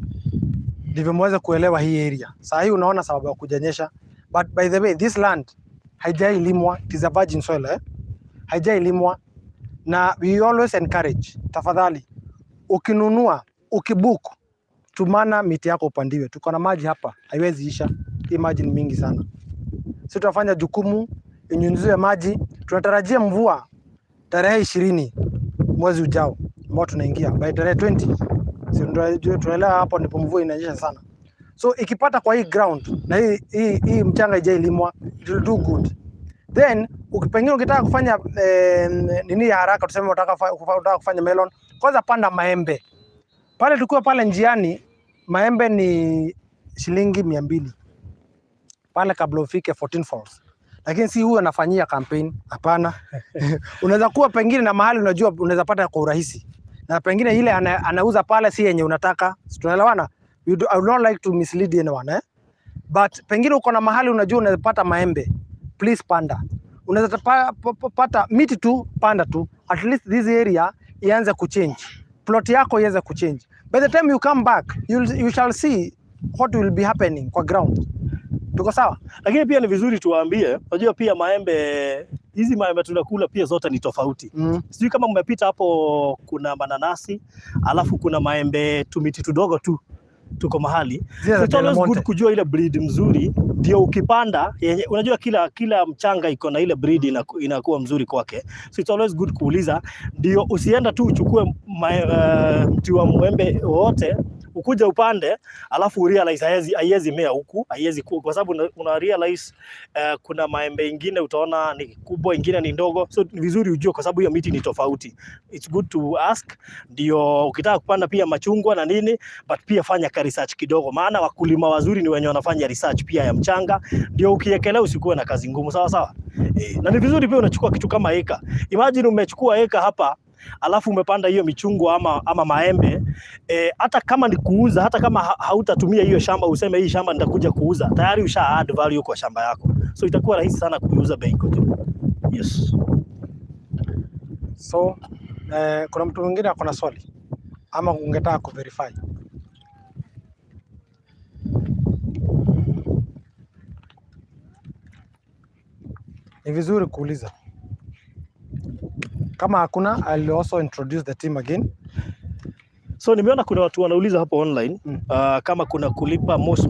ndivyo muweze kuelewa hii area. Sasa hii unaona sababu ya kujanyesha, but by the way this land haijailimwa, it is a virgin soil haijailimwa, na we always encourage, tafadhali ukinunua ukibook tumana miti yako upandiwe. Tuko na maji hapa haiwezi isha, hii maji ni mingi sana. Sisi tutafanya jukumu inyunyiziwe maji. Tunatarajia mvua tarehe 20 mwezi ujao ambao tunaingia, by tarehe 20 tunaelewa hapo ndipo mvua inanyesha sana. So ikipata kwa hii ground na hii mchanga ijailimwa, it will do good. Then pengine ukitaka kufanya nini ya haraka, tuseme unataka kufanya melon, kwanza panda maembe. Pale tulikuwa pale njiani, maembe ni shilingi 200 pale kabla ufike 14 Falls. Lakini si huyo anafanyia campaign, hapana. Unaweza kuwa pengine na mahali unajua unaweza pata kwa urahisi, na pengine ile anauza pale si yenye unataka. Tunaelewana? I would not like to mislead anyone but pengine uko na mahali unajua unaweza pata maembe, please panda. Unaweza pata miti tu, panda tu, at least this area ianze kuchange, plot yako ianze kuchange. By the time you come back you shall see what will be happening kwa ground. Tuko sawa? Lakini pia ni vizuri tuwaambie, unajua pia maembe, hizi maembe tunakula pia zote ni tofauti. Sijui kama mmepita hapo, kuna mananasi, alafu kuna maembe tumiti tudogo tu. tuko mahali. So it's always good kujua ile breed mzuri, ndio ukipanda yenye unajua kila mchanga iko na ile breed inakuwa mzuri kwake. So it's always good kuuliza, ndio usienda tu uchukue mti wa mwembe wote ukuja upande alafu realize haiwezi mea huku, haiwezi kwa sababu una realize kuna maembe ingine utaona ni kubwa, ingine ni ndogo. So ni vizuri ujue kwa sababu hiyo miti ni tofauti. It's good to ask, ndio ukitaka kupanda pia machungwa na nini, but pia fanya research kidogo, maana wakulima wazuri ni wenye wanafanya research pia ya mchanga, ndio ukiekelea usikuwe na kazi ngumu, sawa sawa. Na ni vizuri pia unachukua kitu kama eka. Imagine umechukua eka hapa alafu umepanda hiyo michungwa ama maembe, hata kama ni kuuza, hata kama hautatumia hiyo shamba useme hii shamba nitakuja kuuza, tayari usha add value kwa shamba yako, so itakuwa rahisi sana kuuza bei iko juu. Yes. So kuna mtu mwingine akona swali ama ungetaka kuverify? Ni vizuri kuuliza. Kama hakuna, I'll also introduce the team again. So nimeona kuna watu wanauliza hapo online kama kuna kulipa MOS.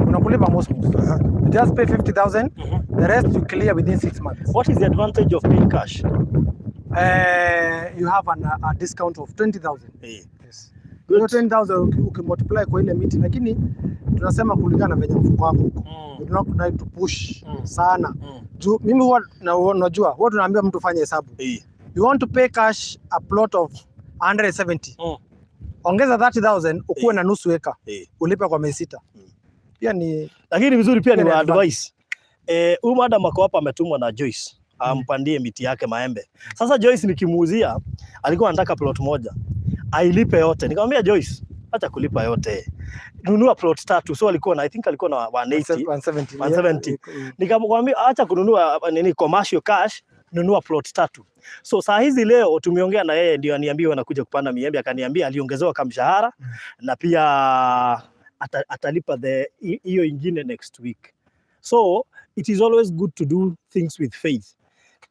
Kuna kulipa MOS. You just pay 50,000, the rest you clear within 6 months. What is the advantage of paying cash? You have a discount of 20,000. Yes. Good. 20,000 ukimultiply kwa ile miti, lakini tunasema kulingana na venye mfuko wako huko. You do not need to push sana. Mimi huwa unajua, huwa tunaambia mtu fanye hesabu. You want to pay cash a plot of 170. Ongeza 30,000 ukuwe na nusu eka. Ulipe kwa miezi 6. Pia ni lakini vizuri pia ni advice. Huyu madam ako hapa ametumwa na Joyce ampandie miti yake maembe. Sasa Joyce nikimuuzia alikuwa anataka plot moja ailipe yote. Nikamwambia Joyce, acha kulipa yote, nunua plot 3. So alikuwa na I think alikuwa na 170. Nikamwambia acha kununua commercial cash, nunua plot 3. So saa hizi leo tumeongea na yeye, ndio aniambia anakuja kupanda miembe, akaniambia aliongezewa kamshahara na pia atalipa hiyo ingine next week. So it is always good to do things with faith.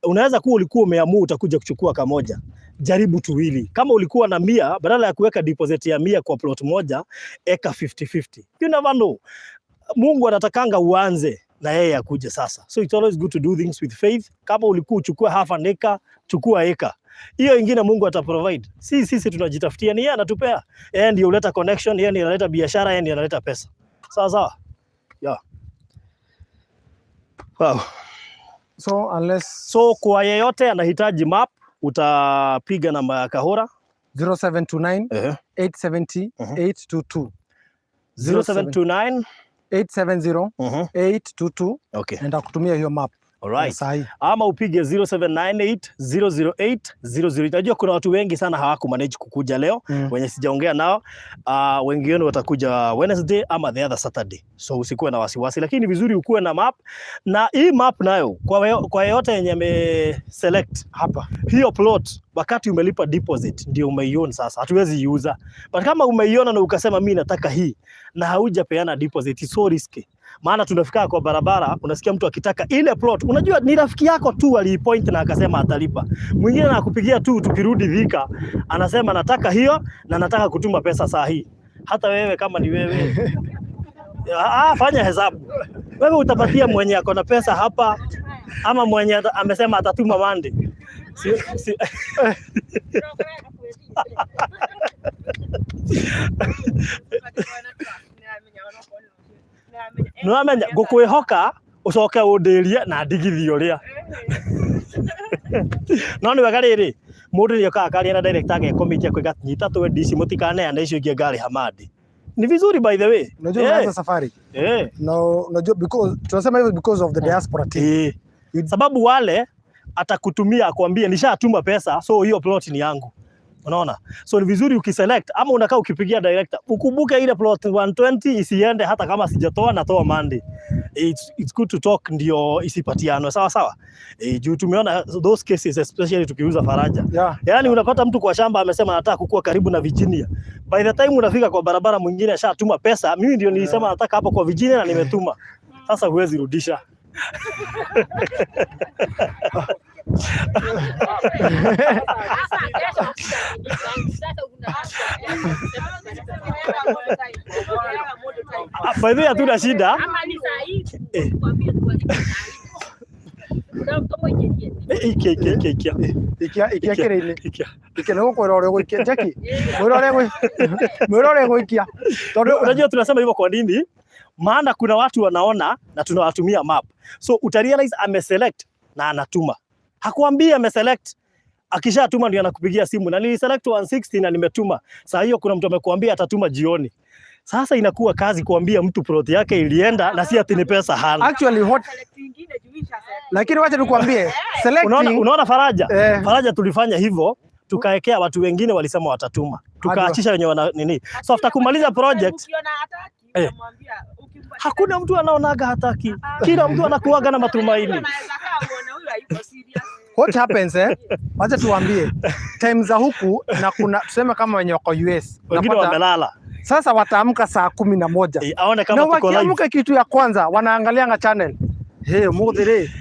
Unaweza kuwa ulikuwa umeamua utakuja kuchukua kamoja, jaribu tuwili. Kama ulikuwa na 100, badala ya kuweka deposit ya 100 kwa plot moja, eka 50-50. You never know. Mungu anatakanga uanze na yeye akuje sasa. So it's always good to do things with faith. Kama ulikuwa uchukua half an acre, chukua eka. Hiyo ingine Mungu ataprovide. Sisi tunajitafutia, ni yeye anatupea. Yeye ndiye huleta connection, yeye ndiye analeta biashara, yeye ndiye analeta pesa. Sawa sawa. Yeah. Wow. So kwa yeyote anahitaji map, utapiga namba ya Kahora 0729 870 822. 0729 870 822. Okay. Nenda kutumia hiyo map. Alright. Ama upige 0798 008 00. Najua kuna watu wengi sana hawaku manage kukuja leo, wenye sijaongea nao. Wengi wenu watakuja Wednesday ama the other Saturday. So usikuwe na wasiwasi, lakini vizuri ukuwe na map. Na hii map nayo kwa yote yenye select hapa, hiyo plot wakati umelipa deposit ndio umeiona sasa. Hatuwezi iuza. But kama umeiona na ukasema mimi nataka hii na haujapeana deposit, so risky. Maana tunafika kwa barabara, unasikia mtu akitaka ile plot. Unajua ni rafiki yako tu alipoint na akasema atalipa. Mwingine anakupigia tu tukirudi Thika, anasema nataka hiyo na nataka kutuma pesa saa hii. Hata wewe kama ni wewe, fanya hesabu. Wewe utapatia mwenye ako na pesa hapa ama mwenye amesema atatuma Monday? Nuamenya gukwihoka ucoke undirie na ndigithio ria. No ni wega riri mundu ni okaga karia na director agekomitia kwiga nyita twe DC mutikane ande icio ingi ngari hamadi. Ni vizuri by the way. Unajua unaanza safari. No, unajua because tunasema hivyo because of the diaspora team. Sababu wale atakutumia akwambie nishatuma pesa, so hiyo plot ni yangu. Unaona? So ni vizuri ukiselect ama unakaa ukipigia director, ukumbuke ile plot 120 isiende hata kama sijatoa natoa Monday. It's good to talk ndio isipatiano. Sawa sawa. Juu tumeona those cases especially tukiuza Faraja. Yaani unapata mtu kwa shamba amesema nataka kukua karibu na Virginia. By the time unafika kwa barabara mwingine ashatuma pesa, mimi ndio nilisema nataka hapo kwa Virginia na nimetuma. Sasa huwezi rudisha. By the way hatuna shida. Ama ni sahihi. Kwambie tu. Ikia Ikia kwirore gwikia Jackie. Mwirore gwikia. Tondu unajua tunasema hivyo kwa nini? Maana kuna watu wanaona na tunawatumia map. So utarealize ameselect na anatuma. Hakuambia ameselect. Akishatuma ndio anakupigia simu na niliselect 160 na nimetuma. Saa hiyo kuna mtu amekuambia atatuma jioni. Sasa inakuwa kazi kuambia mtu plot yake ilienda na si ati ni pesa hana. Actually what lakini wacha nikwambie selecting unaona Faraja. Faraja tulifanya hivyo tukaekea watu wengine walisema watatuma. Tukaachisha wenye wana nini. So after kumaliza project hakuna mtu anaonaga hataki. Kila mtu anakuaga na matumaini. What happens wacha tuambie time za huku na kuna tuseme kama wenye wako US wengine wamelala. Sasa wataamka saa 11. Aone kama tuko live. Wakiamka kitu ya kwanza wanaangalianga channel. Mudhire.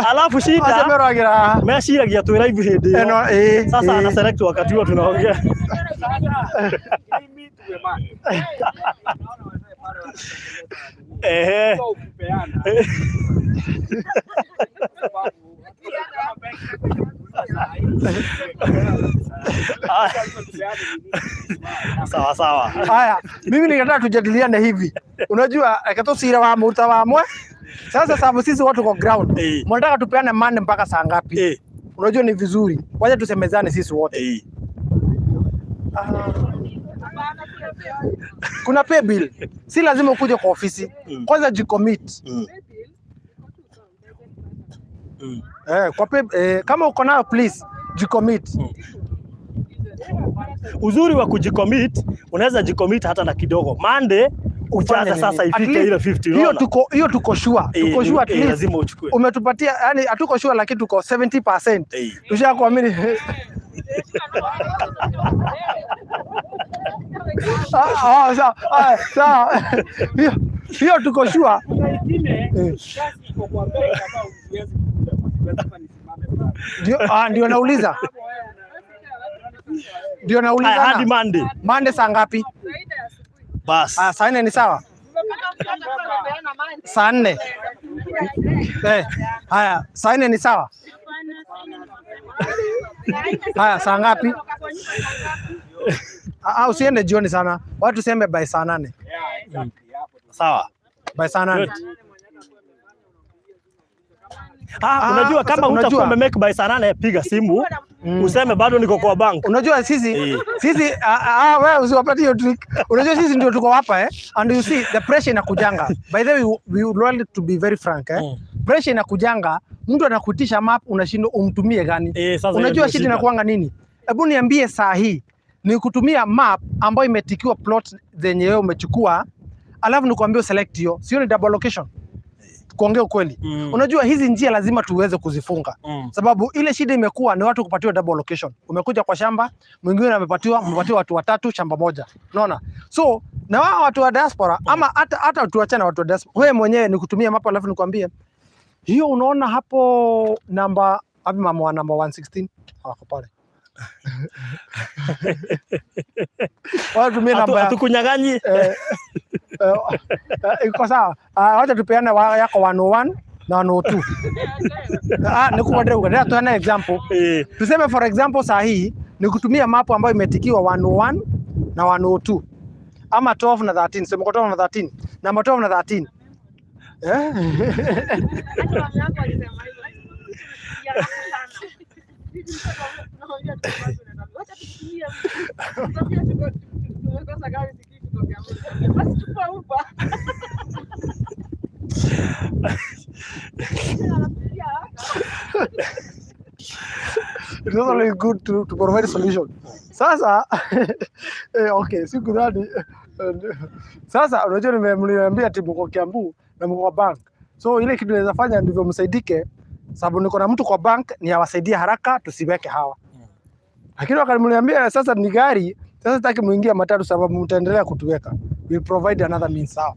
Alafu shida. Meshiragia tu live hedi. Sasa ana select wakati huo tunaongea. Sawa sawa. Haya, mimi ningetaka tujadiliane hivi. Unajua katosira wa muta wa mwe. Sasa sababu sisi watu kwa ground. Mnataka tupeane mane mpaka saa ngapi? Unajua ni vizuri. Wacha tusemezane sisi wote. Kuna pay bill. Si lazima ukuje kwa ofisi. Kwanza jicommit. Kwa pay, kama uko nayo please jicommit. Uzuri wa kujicommit, unaweza jicommit hata na kidogo. Monday uchaze sasa ifike ile 50. Hiyo tuko sure. Tuko sure at least. Lazima uchukue. Umetupatia yani hatuko sure lakini tuko 70%. Tushakuamini. Sawa. Hiyo tuko sure. Ndio nauliza. Hadi Monday. Monday saa ngapi? Bas. Saa 4 ni sawa? Saa 4. Haya, saa 4 ni sawa? Haya, saa ngapi? Usiende jioni sana. Watu seme by saa 8. Sawa. By saa 8. Unajua kama utakuwa umemake by saa 8 piga simu useme bado niko kwa bank. Unajua sisi wewe usiwapatie hiyo trick. Unajua sisi ndio tuko hapa and you see the pressure inakujanga. By the way we want to be very frank pressure inakujanga, mtu anakuitisha map unashindwa umtumie gani? Unajua shida inakuanga nini? Hebu niambie saa hii ni kutumia map ambayo imetikiwa plot zenye wewe umechukua, alafu nikwambie select hiyo. Sio ni double location. Kuongea ukweli. Unajua hizi njia lazima tuweze kuzifunga. Sababu ile shida imekuwa ni watu kupatiwa double location. Umekuja kwa shamba, mwingine amepatiwa watu watatu shamba moja. Unaona? So, na wao watu wa diaspora ama hata tuachane watu wa diaspora. Wewe mwenyewe ni kutumia mapa alafu nikwambie. Hiyo unaona hapo namba mama namba 116 hawako pale. Wao tumia namba hatukunyaganyi. Iko sawa. Wacha tupeane yako 101 na 102. Nikuwadreuka. Ndio tuana example. Tuseme for example saa hii ni kutumia map ambayo imetikiwa 101 na 102. Ama 12 na 13. Sema 12 na 13. Namba 12 na 13. It's not only good to provide a solution. Sasa okay, siku gani? Sasa unajua nimemwambia timu kwa Kiambu na mko kwa bank. So ile kitu naweza fanya ndivyo msaidike, sababu niko na mtu kwa bank ni awasaidie haraka tusiweke hawa. Lakini wakaniambia sasa ni gari, sasa sitaki muingie matatu sababu mtaendelea kutuweka. We provide another means sawa.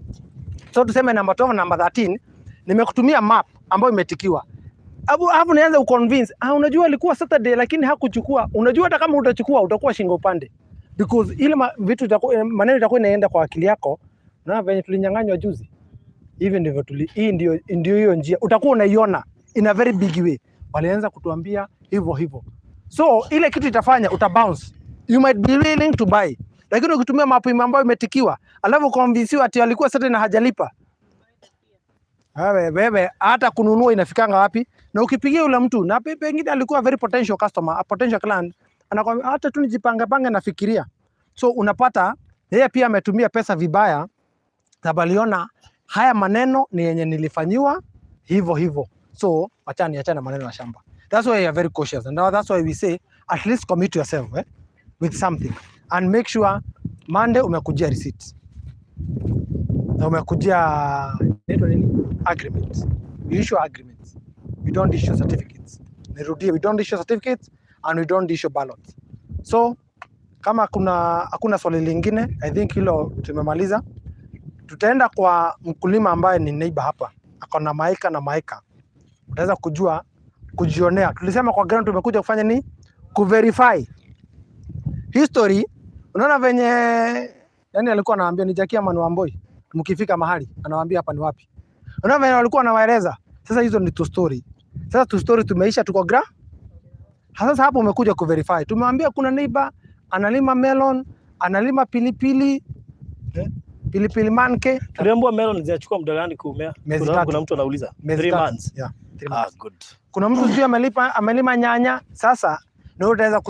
So tuseme namba 12 na namba 13 nimekutumia map ambayo imetikiwa. Hapo nianza uconvince. Unajua alikuwa Saturday lakini hakuchukua. Unajua hata kama utachukua utakuwa shingo upande. Because ile vitu maneno itakuwa inaenda kwa akili yako. Na venye tulinyang'anywa juzi. Hivi ndivyo hii ndio hiyo njia. Utakuwa unaiona in a very big way. Walianza kutuambia hivyo. So ile kitu itafanya bounce. You might be willing to buy. Lakini ukitumia mapimo ambayo imetikiwa, alafu convince ati alikuwa Saturday na hajalipa. Wewe hata kununua inafikanga wapi? Na ukipigia yule mtu na pengine alikuwa very potential customer, a potential client, anakwambia hata tu nijipanga nafikiria. So unapata yeye pia ametumia pesa vibaya, sababu aliona haya maneno ni yenye nilifanyiwa hivyo. So achana maneno ya shamba. That's why you are very cautious. And now that's why we say at least commit yourself with something and make sure Monday umekujia receipt. Na umekujia agreement. You issue agreements. We don't issue certificates. We don't issue certificates and we don't issue ballots. So kama hakuna swali lingine, I think hilo tumemaliza. Tutaenda kwa mkulima ambaye ni neighbor hapa. Ako na maeka. Utaweza kujionea. Tulisema kwa ground tumekuja kufanya ni kuverify history. Unaona venye yani alikuwa anawaambia ni Jackie ama ni Wamboi, mkifika mahali anawaambia hapa ni wapi. Unaona venye walikuwa wanawaeleza. Sasa hizo ni two story. Sasa two story tumeisha, tuko sasa hapo umekuja kuverify. Tumewambia kuna neighbor analima melon, analima pilipili manke. Tuliambiwa melon zinachukua muda gani kumea? Kuna mtu anauliza 3 months. Yeah, 3 months. Good. Kuna mtu sio amelima nyanya. Sasa ndio utaweza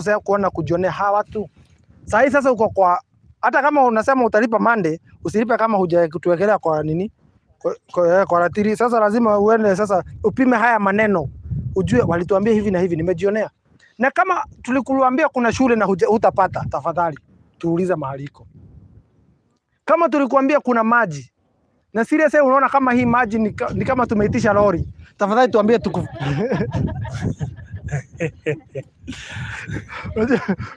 kujionea hawa watu. Sasa uko kwa, hata kama unasema utalipa Monday, usilipe kama hujakutuwekelea kwa nini? Kwa ratiri. Sasa lazima uende sasa upime haya maneno. Ujue walituambia hivi na hivi, nimejionea. Na kama tulikuambia kuna shule na hutapata, tafadhali tuuliza mahali iko. Kama tulikuambia kuna maji na serious unaona kama hii maji ni kama tumeitisha lori, tafadhali tuambie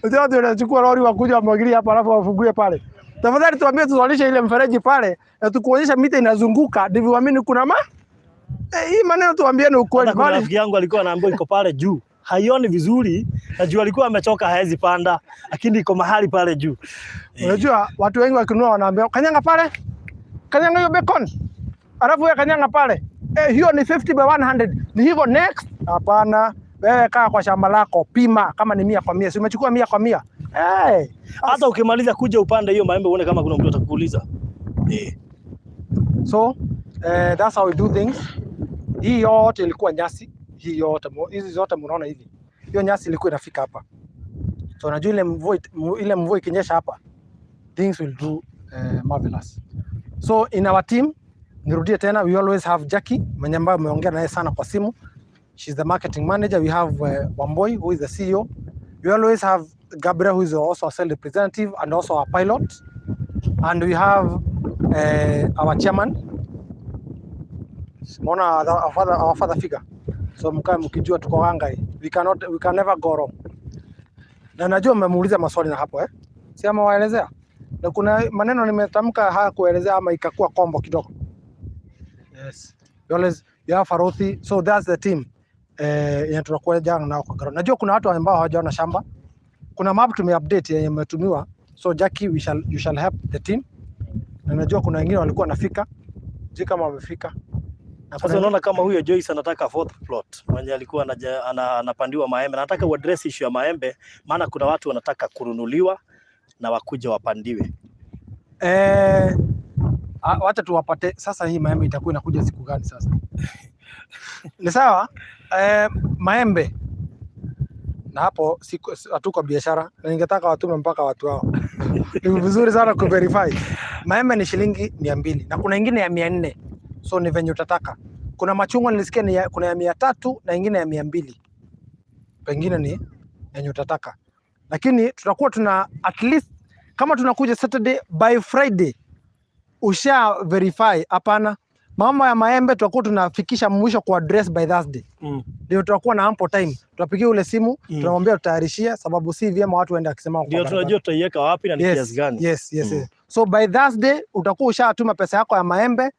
Unajua tunachukua lori wakuja wamwagilia hapa alafu wafungue pale. Tafadhali tuambie tuzolishe ile mfereji pale na tukuonyesha mita inazunguka ndivyo uamini kuna hii maneno tuambie ni ukweli. Rafiki yangu alikuwa anaambia iko pale juu. Haioni vizuri, najua alikuwa amechoka haezi panda, lakini iko mahali pale juu. Unajua watu wengi wakinunua wanaambia kanyanga pale. Kanyanga hiyo bacon. Alafu wewe kanyanga pale. Hiyo ni 50 by 100. Ni hivyo next? Hapana. Wewe kaa kwa shamba lako, pima kama ni 100 kwa 100. Si umechukua 100 kwa 100. Hata ukimaliza kuja upande hiyo maembe uone kama kuna mtu atakuuliza. So, that's how we do things. Hii yote ilikuwa nyasi. Hizi zote mnaona hivi. Hiyo nyasi ilikuwa inafika hapa. So unajua ile mvua ikinyesha hapa, things will do marvelous. So in our team, nirudie tena, we always have Jackie, mwenye ambaye umeongea naye sana kwa simu. She's the marketing manager. We have Wamboi, who is the CEO. We always have Gabriel, who is also a sales representative and also a pilot. And we have our chairman. Mona our father figure. So mkijua tuko hangai. We can never go wrong. Na najua mmemuuliza maswali na hapo Si ama waelezea. Na kuna maneno nimetamka hakuelezea ama ikakuwa kombo kidogo. Yes. You have Farothi. So that's the team. Tunakuwa jana nao kwa ground. Najua kuna watu ambao hawajaona shamba. Kuna map tumeupdate yenye imetumiwa. So Jackie, you shall help the team. Na najua kuna wengine walikuwa nafika. Je, kama wamefika. Sasa unaona kama huyo Joyce anataka 4th plot. Mwenye alikuwa anapandiwa maembe. Nataka uaddress issue ya maembe, maana kuna watu wanataka kurunuliwa na wakuja wapandiwe. Wacha tuwapate sasa. Hii maembe itakuwa inakuja siku gani sasa? Ni sawa? Maembe na hapo hatuko biashara, na ningetaka watume mpaka watu wao. Ni vizuri sana ku verify. Maembe ni shilingi 200 na kuna ingine ya 400. So ni venye utataka. Kuna machungwa nilisikia kuna ya 300 na ingine ya 200. Pengine ni yenye utataka. Lakini tutakuwa tuna at least kama tunakuja Saturday by Friday usha verify. Hapana, mama ya maembe tutakuwa tunafikisha mwisho kwa address by Thursday. Ndio tutakuwa na ample time. Tutapigia ule simu, tunamwambia tutayarishia, sababu si vyema watu waende akisema ndio tunajua tutaiweka wapi na ni kiasi gani. Yes. So by Thursday utakuwa ushatuma pesa yako ya maembe,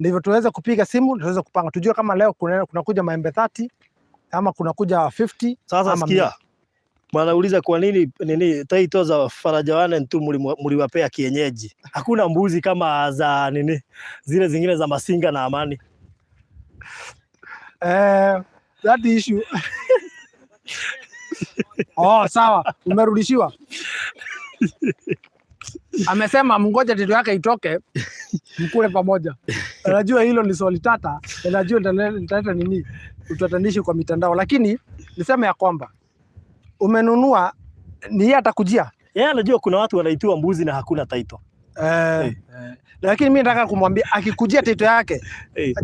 ndivyo tuweze kupiga simu, tuweze kupanga. Tujue kama leo kuna kuja maembe 30 ama kuna kuja 50. Sasa ama sikia. Wanauliza kwa nini title za Faraja 1 and 2 mliwapea kienyeji. Hakuna mbuzi kama za zile zingine za Masinga na Amani. That issue. Sawa, umerudishiwa. Amesema mngoja title yake itoke mkule pamoja. Najua hilo ni swali tata, najua nitaleta utatanishi kwa mitandao, lakini niseme ya kwamba umenunua ni yeye atakujia. Yeye anajua kuna watu wanaitiwa mbuzi na hakuna title. Lakini mimi nataka kumwambia akikujia title yake,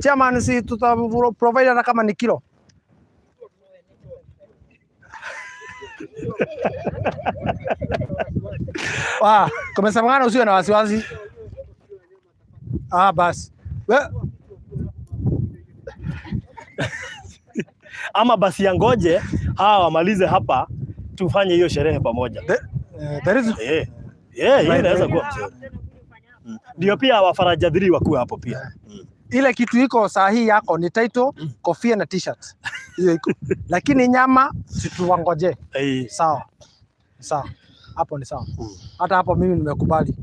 chairman, si tuta provide hata kama ni kilo. Kumesemekana usiwe na wasiwasi. Basi. Ama basi yangoje hawa wamalize hapa tufanye hiyo sherehe pamoja. Inaweza kuwa mzuri. Ndio pia wa Faraja 3 wakuwe hapo pia. Ile kitu iko sahihi yako ni title, kofia na t-shirt. Hiyo iko. Lakini nyama situwangoje. Sawa. Sawa. Hapo ni sawa. Hata hapo mimi nimekubali.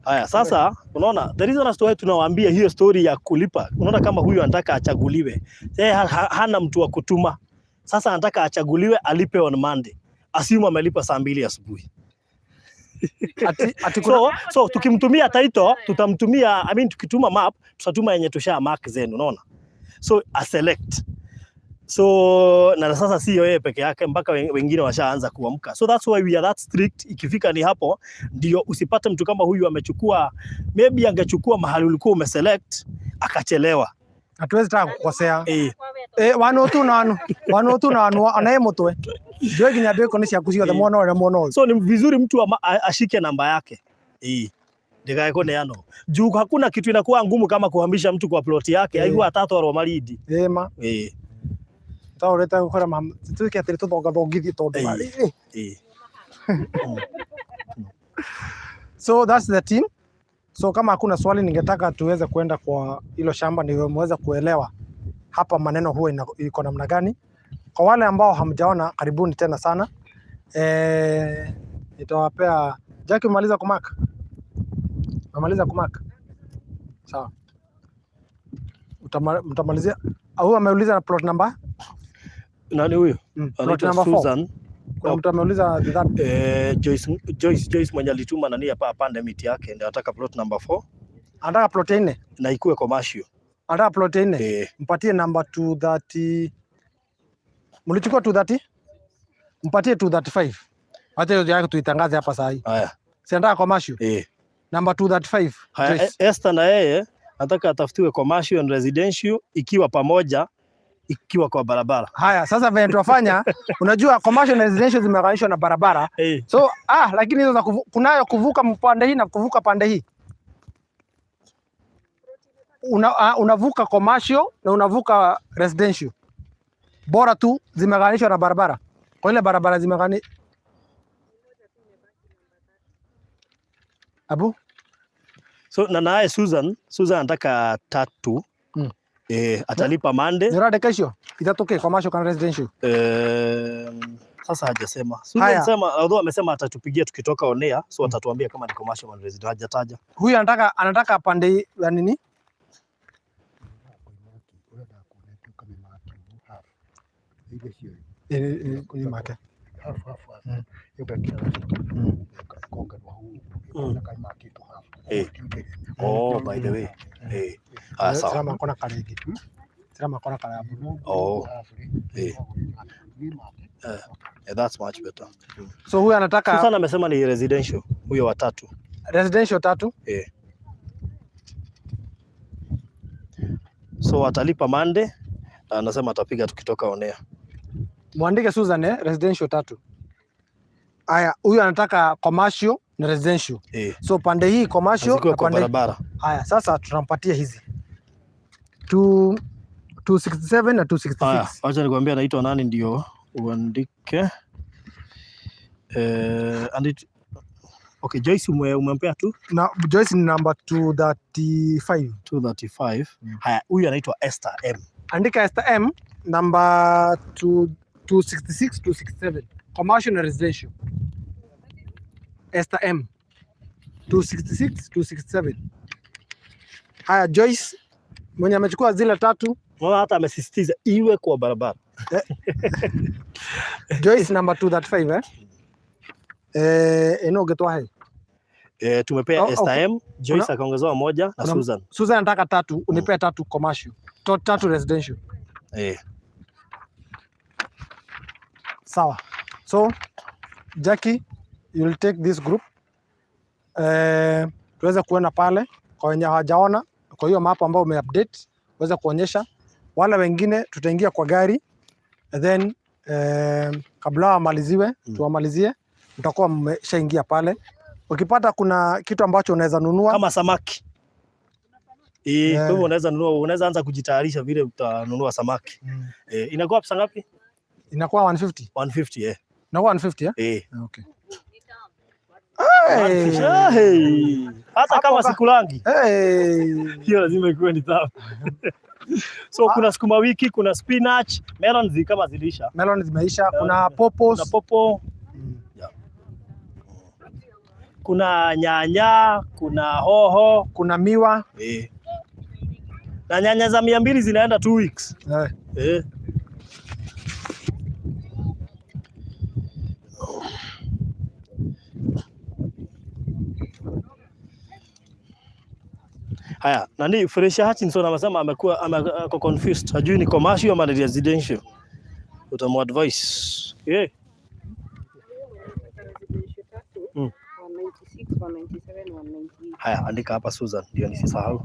Haya, sasa unaona the reason as to why tunawaambia hiyo story ya kulipa. Unaona kama huyu anataka achaguliwe. Hana mtu wa kutuma. Sasa anataka achaguliwe alipe on Monday. Assume amelipa saa 2 asubuhi. So tukimtumia title tutamtumia, tukituma map tutatuma yenye tusha mark zenu, unaona? So a select. So na sasa sio yeye peke yake, mpaka wengine washaanza kuamka. So that's why we are that strict. Ikifika ni hapo ndio usipate mtu kama huyu amechukua, maybe angechukua mahali ulikuwa umeselect akachelewa. Hatuwezi taka kukosea. Wanotu na anaye motwe. Jogi ni abeko ni siakushika the mono. So ni vizuri mtu ashike namba yake. Ndika yako neano. Juu hakuna kitu inakuwa ngumu kama kuhamisha mtu kwa plot yake. Haikuwa tatu wa maridi. Taureta gukora mama tuke atiri tuthongithi tondu So that's the team. So kama hakuna swali, ningetaka tuweze kuenda kwa hilo shamba ndio muweze kuelewa hapa maneno huwa iko namna gani. Kwa wale ambao hamjaona, karibuni tena sana. Nitawapea Jackie, umaliza kumaka. Umaliza kumaka. Sawa. Mtamalizia. Au ameuliza na plot number? Nani huyo? Plot number Susan. Kuna mtu ameuliza that Joyce mwenye alituma nani hapa apande miti yake, ndio anataka plot number 4. Anataka plot 4 na ikuwe commercial. Anataka plot 4. Mpatie number 230. Mlichukua 230? Mpatie 235. Hata hiyo yake tuitangaze hapa saa hii. Haya. Si anataka commercial? Number 235. Haya, Esther na yeye anataka atafutiwe commercial and residential ikiwa pamoja, ikiwa kwa barabara. Haya, sasa vile tuwafanya, unajua commercial and residential zimeunganishwa na barabara. So lakini hizo kunayo kuvuka pande hii na kuvuka pande hii. Unavuka commercial na unavuka residential. Bora tu zimeunganishwa na barabara. Kwa ile barabara zimeunganishwa. Abu? So na naye Susan anataka 3. Atalipa Monday. Nirade kesho itatoke commercial na residential. Sasa hajasema. Susan anasema although amesema atatupigia tukitoka onea, so atatuambia kama ni commercial na residential, hajataja. Huyu anataka pande ya nini? Kwenye market. Oh, by the way. Sama kona karegi. Sama kona karabu. Oh. That's much better. So huyu anataka Susan amesema ni residential, huyo wa 3. Residential 3? So atalipa Monday, anasema atapiga tukitoka onea. Muandike Susan residential 3. Haya, huyu anataka commercial na residential. So pande hii commercial na pande barabara. Haya, sasa tunampatia hizi 267 na 266. Haya, acha nikwambia anaitwa nani ndio uandike. Okay, Joyce umempea tu? Na Joyce ni number 235. 235. Haya, huyu anaitwa Esther M. andika Esther M number 266 267 commercial and residential. Esther M 266 267. Haya, Joyce mwenye amechukua zile tatu, mama hata amesisitiza iwe kwa barabara. Joyce number 235 eno getwa hai. Tumepea Esther M, Joyce Kuna, akaongezewa moja na Susan. Susan anataka tatu, unipea tatu commercial. Tatu residential. Sawa. So Jackie, you will take this group. Tuweze kuona pale kwa wenye hawajaona kwa hiyo map ambayo umeupdate, uweze kuonyesha wale wengine. Tutaingia kwa gari then kabla wamaliziwe tuwamalizie, mtakuwa mmeshaingia pale. Ukipata kuna kitu ambacho unaweza nunua kama samaki kwa hivyo unaweza nunua, unaweza anza kujitayarisha vile utanunua samaki. Inakuwa pesa ngapi? Inakuwa 150. 150 Inakuwa 150 Okay. Hey. Hata kama sikulangi. Hiyo lazima ikuwe ni tamu. So kuna sukuma wiki, kuna spinach, melon kama zilisha. Melon zimeisha, kuna popos. Kuna popo. Kuna nyanya, kuna hoho, kuna miwa. Na nyanya za 200 zinaenda 2 weeks. Haya, nani Fresha Hutchinson amesema amekuwa confused. Hajui ni commercial ama residential. Utamadvice. Haya, andika hapa Susan ndio nisisahau.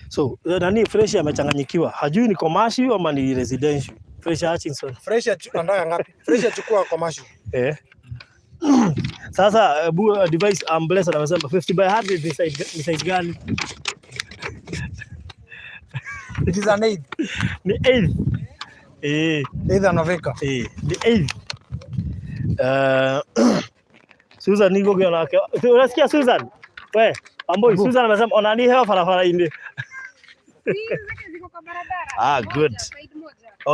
So, nani Fresha amechanganyikiwa. Hajui ni commercial ama ni residential. Fresha Hutchinson. Fresha anataka ngapi? Fresha chukua commercial. Sasa device blessed amesema 50 by 100 ni size gani? It is an 8. Ni 8. 8 anaweka. Ni 8. Susan niko gana yake. Unasikia Susan? Wewe, amboi Susan amesema onani hewa farafara inde. Ziko kwa barabara. Good.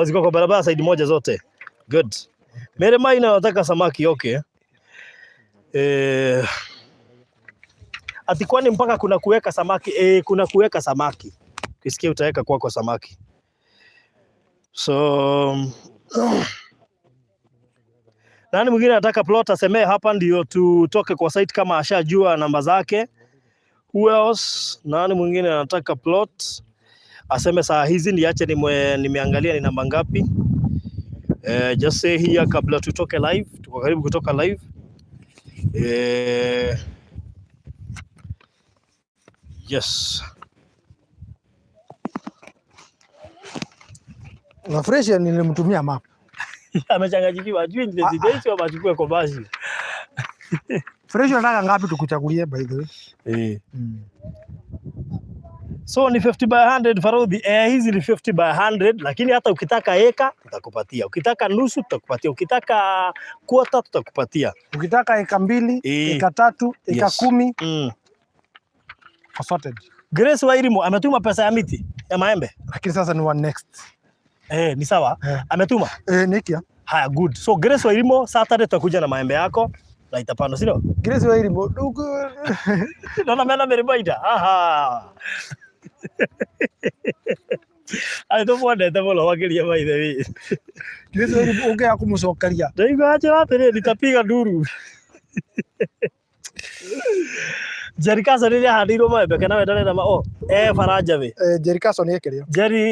Ziko kwa barabara side moja zote. Good. Mere mai nataka samaki okay. Ati kwani mpaka kuna kuweka samaki? Kuna kuweka samaki. Kisikia utaweka kwako samaki. So nani mwingine anataka plot asemee hapa ndio tutoke kwa site kama ashajua namba zake. Who else? Nani mwingine anataka plot aseme saa hizi niache nimeangalia ni namba ngapi. Just say here kabla tutoke live. Tuko karibu kutoka live. Yes. Na Fresha nilimtumia map. Amechanganyikiwa, ajui ni residential ama achukue commercial. Fresha anataka ngapi tukuchagulie by the way? So ni 50 by 100 Farodhi. Hizi ni 50 by 100 lakini hata ukitaka eka tutakupatia. Ukitaka nusu tutakupatia. Ukitaka quarter tutakupatia. Ukitaka eka 2, eka 3, eka 10. Assorted. Grace Wairimu ametuma pesa ya miti ya maembe. Lakini sasa ni one next. Ni sawa. Ametuma? Nikia. Haya, good. So Grace Wairimu Saturday tutakuja na maembe yako na itapanda, sio? Grace Wairimu. Naona mena meribaida. Alitofuata tabolo wakilia by the way. Grace Wairimu ongea kumucokaria. Ndaiga acha atere nitapiga nduru. Jerikaso rĩrĩa handirwo maembe kana wendane na Faraja we. Jerikaso nĩ ekerio.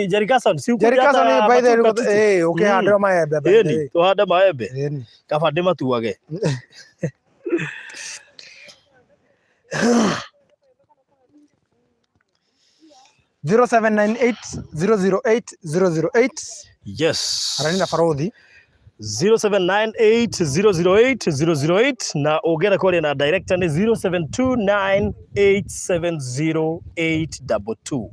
Jerikaso si Jerikaso nĩ by the way ũkĩhandĩrwo maembe. Ĩni tũhande maembe. Ĩni. Kaba ndĩmatuage. 0798008008. Yes. Aranina Farodhi 0798008008 na ongera kule na director ni 0729870822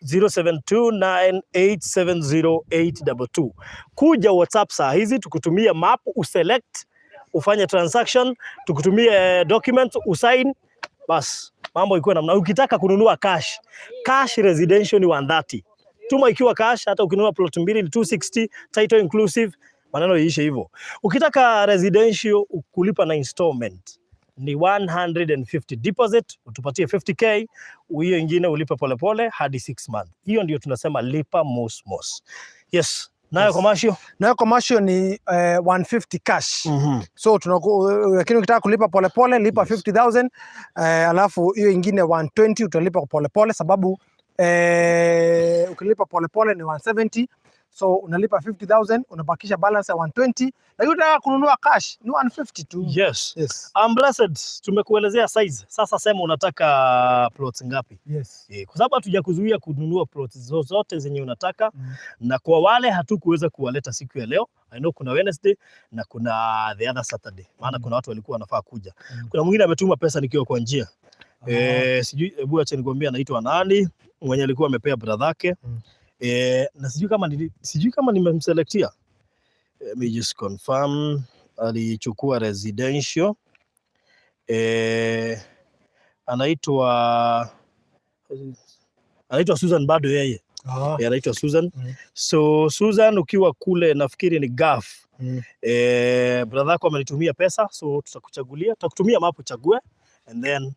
0729870822. Kuja WhatsApp saa hizi tukutumia map uselect ufanye transaction, tukutumie document usign, bas mambo iko namna. Ukitaka kununua cash residential ni 130. tuma ikiwa cash, hata ukinunua plot mbili ni 260, title inclusive, maneno iishe hivyo. Ukitaka residential kulipa na installment ni 150 deposit, utupatie 50k, hiyo ingine ulipe polepole hadi 6 months. Hiyo ndio tunasema lipa MOS. Yes. Nayo commercial? Nayo commercial ni 150 cash. So lakini ukitaka kulipa polepole lipa 50,000, alafu hiyo ingine 120 utalipa polepole, sababu ukilipa polepole ni 170. So unalipa 50,000, unabakisha balance ya 120, lakini unataka kununua cash ni 150 tu. Yes. I'm blessed. Tumekuelezea size. Sasa sema unataka plots ngapi? Yes. Kwa sababu hatujakuzuia kununua plots zote zenye unataka. Na kwa wale hatukuweza kuwaleta siku ya leo, I know kuna Wednesday na kuna the other Saturday. Maana kuna watu walikuwa wanafaa kuja. Kuna mwingine ametuma pesa nikiwa kwa njia. Sijui, hebu acha nikwambie anaitwa nani, mwenye alikuwa amepea brother yake. Na sijui kama nimemselectia. Let me just confirm. Alichukua residential. Anaitwa Susan bado yeye. Anaitwa Susan. So Susan, ukiwa kule nafikiri ni GAF. Brother yako amenitumia pesa, so tutakuchagulia, tutakutumia mapo chague, and then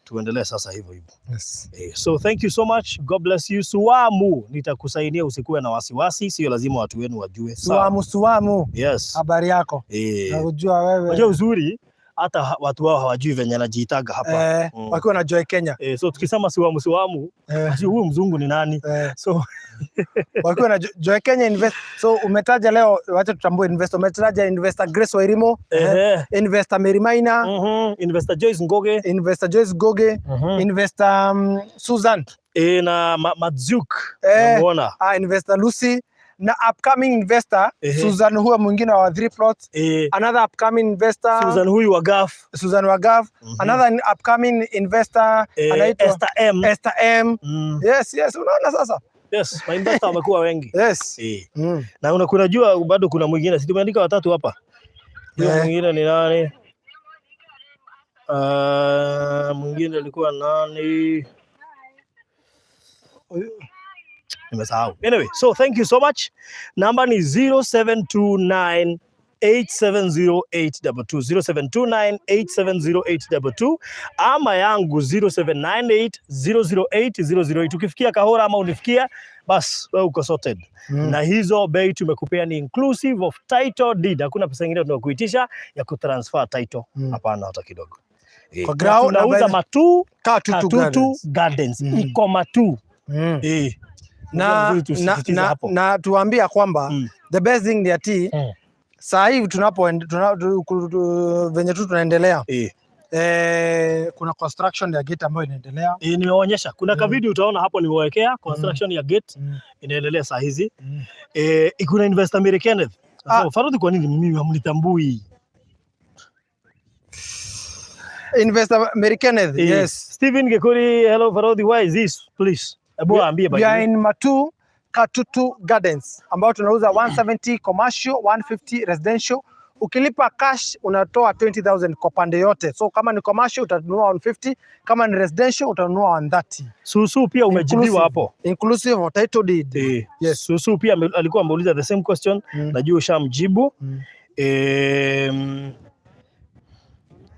tuendelee sasa hivyo. Yes. So thank you so much. God bless you. Suamu nitakusaidia, usikuwe na wasiwasi, sio lazima watu wenu wajue. Suamu. Yes. Habari yako? Unajua wewe. Unajua uzuri hata watu wao hawajui venye anajiitaga hapa. Wakiwa na Joy Kenya. So tukisema Suamu, huyu mzungu ni nani? So wakiwa na Joy Kenya Invest. So umetaja leo, wacha tutambue investor. Umetaja investor Grace Wairimo, investor Mary Maina, investor Joyce Ngoge, investor Susan, na Mazuk, unaona. Investor Lucy, na upcoming investor Susan huwa mwingine wa 3 plots. Another upcoming investor Susan huyu wa GAF. Another upcoming investor anaitwa Esther M. Yes, unaona sasa. Yes, my investor wamekuwa wengi. Yes. Na unajua bado kuna mwingine, si tumeandika watatu hapa. Hiyo mwingine ni nani? Mwingine alikuwa nani? Nimesahau. Anyway, so thank you so much. Number ni 0729 870822, 0729870822, ama yangu 0798008008. Ukifikia Kahora ama unifikia, bas wewe uko sorted. Na hizo bei tumekupea ni inclusive of title deed. Hakuna pesa nyingine tunakuitisha ya kutransfer title. Hapana hata kidogo. Kwa ground tunauza Matu Katutu Gardens. Iko Matu. Na tuambia kwamba the best thing ni ati saa hivi venye tu tunaendelea, kuna construction ya gate ambayo inaendelea. Nimeonyesha kuna ka video utaona hapo, nimewekea construction ya gate inaendelea saa hizi. Kuna investor Mary Kenneth. So Faradhi, kwa nini mimi hamnitambui? Investor Mary Kenneth, yes. Stephen Gekuri, hello Faradhi, why is this please? Ebu ambie we are in Matu Katutu Gardens ambao tunauza 170 commercial, 150 residential. Ukilipa cash unatoa 20,000 kwa pande yote. So kama ni commercial utanunua 150, kama ni residential utanunua 130. Susu pia umejibiwa hapo. Inclusive of title deed. Yes, Susu pia alikuwa ameuliza the same question. Najua ushamjibu.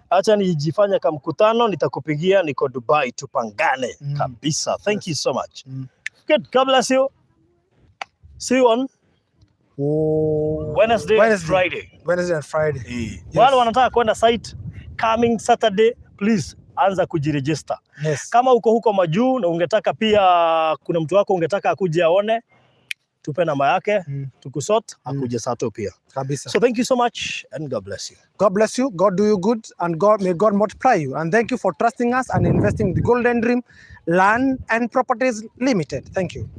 Acha nijifanya kama mkutano, nitakupigia, niko Dubai tupangane kabisa. Thank you so much. Good, God bless you. See you on Wednesday and Friday. Wale wanataka kwenda site coming Saturday, please anza kujiregister. Kama uko huko majuu na ungetaka pia kuna mtu wako ungetaka akuje aone, tupe namba yake, tukusort, akuje sato pia. Kabisa. So thank you so much and God bless you. God bless you, God do you good, and may God multiply you. And thank you for trusting us and investing in the Golden Dream Land and Properties Limited. Thank you.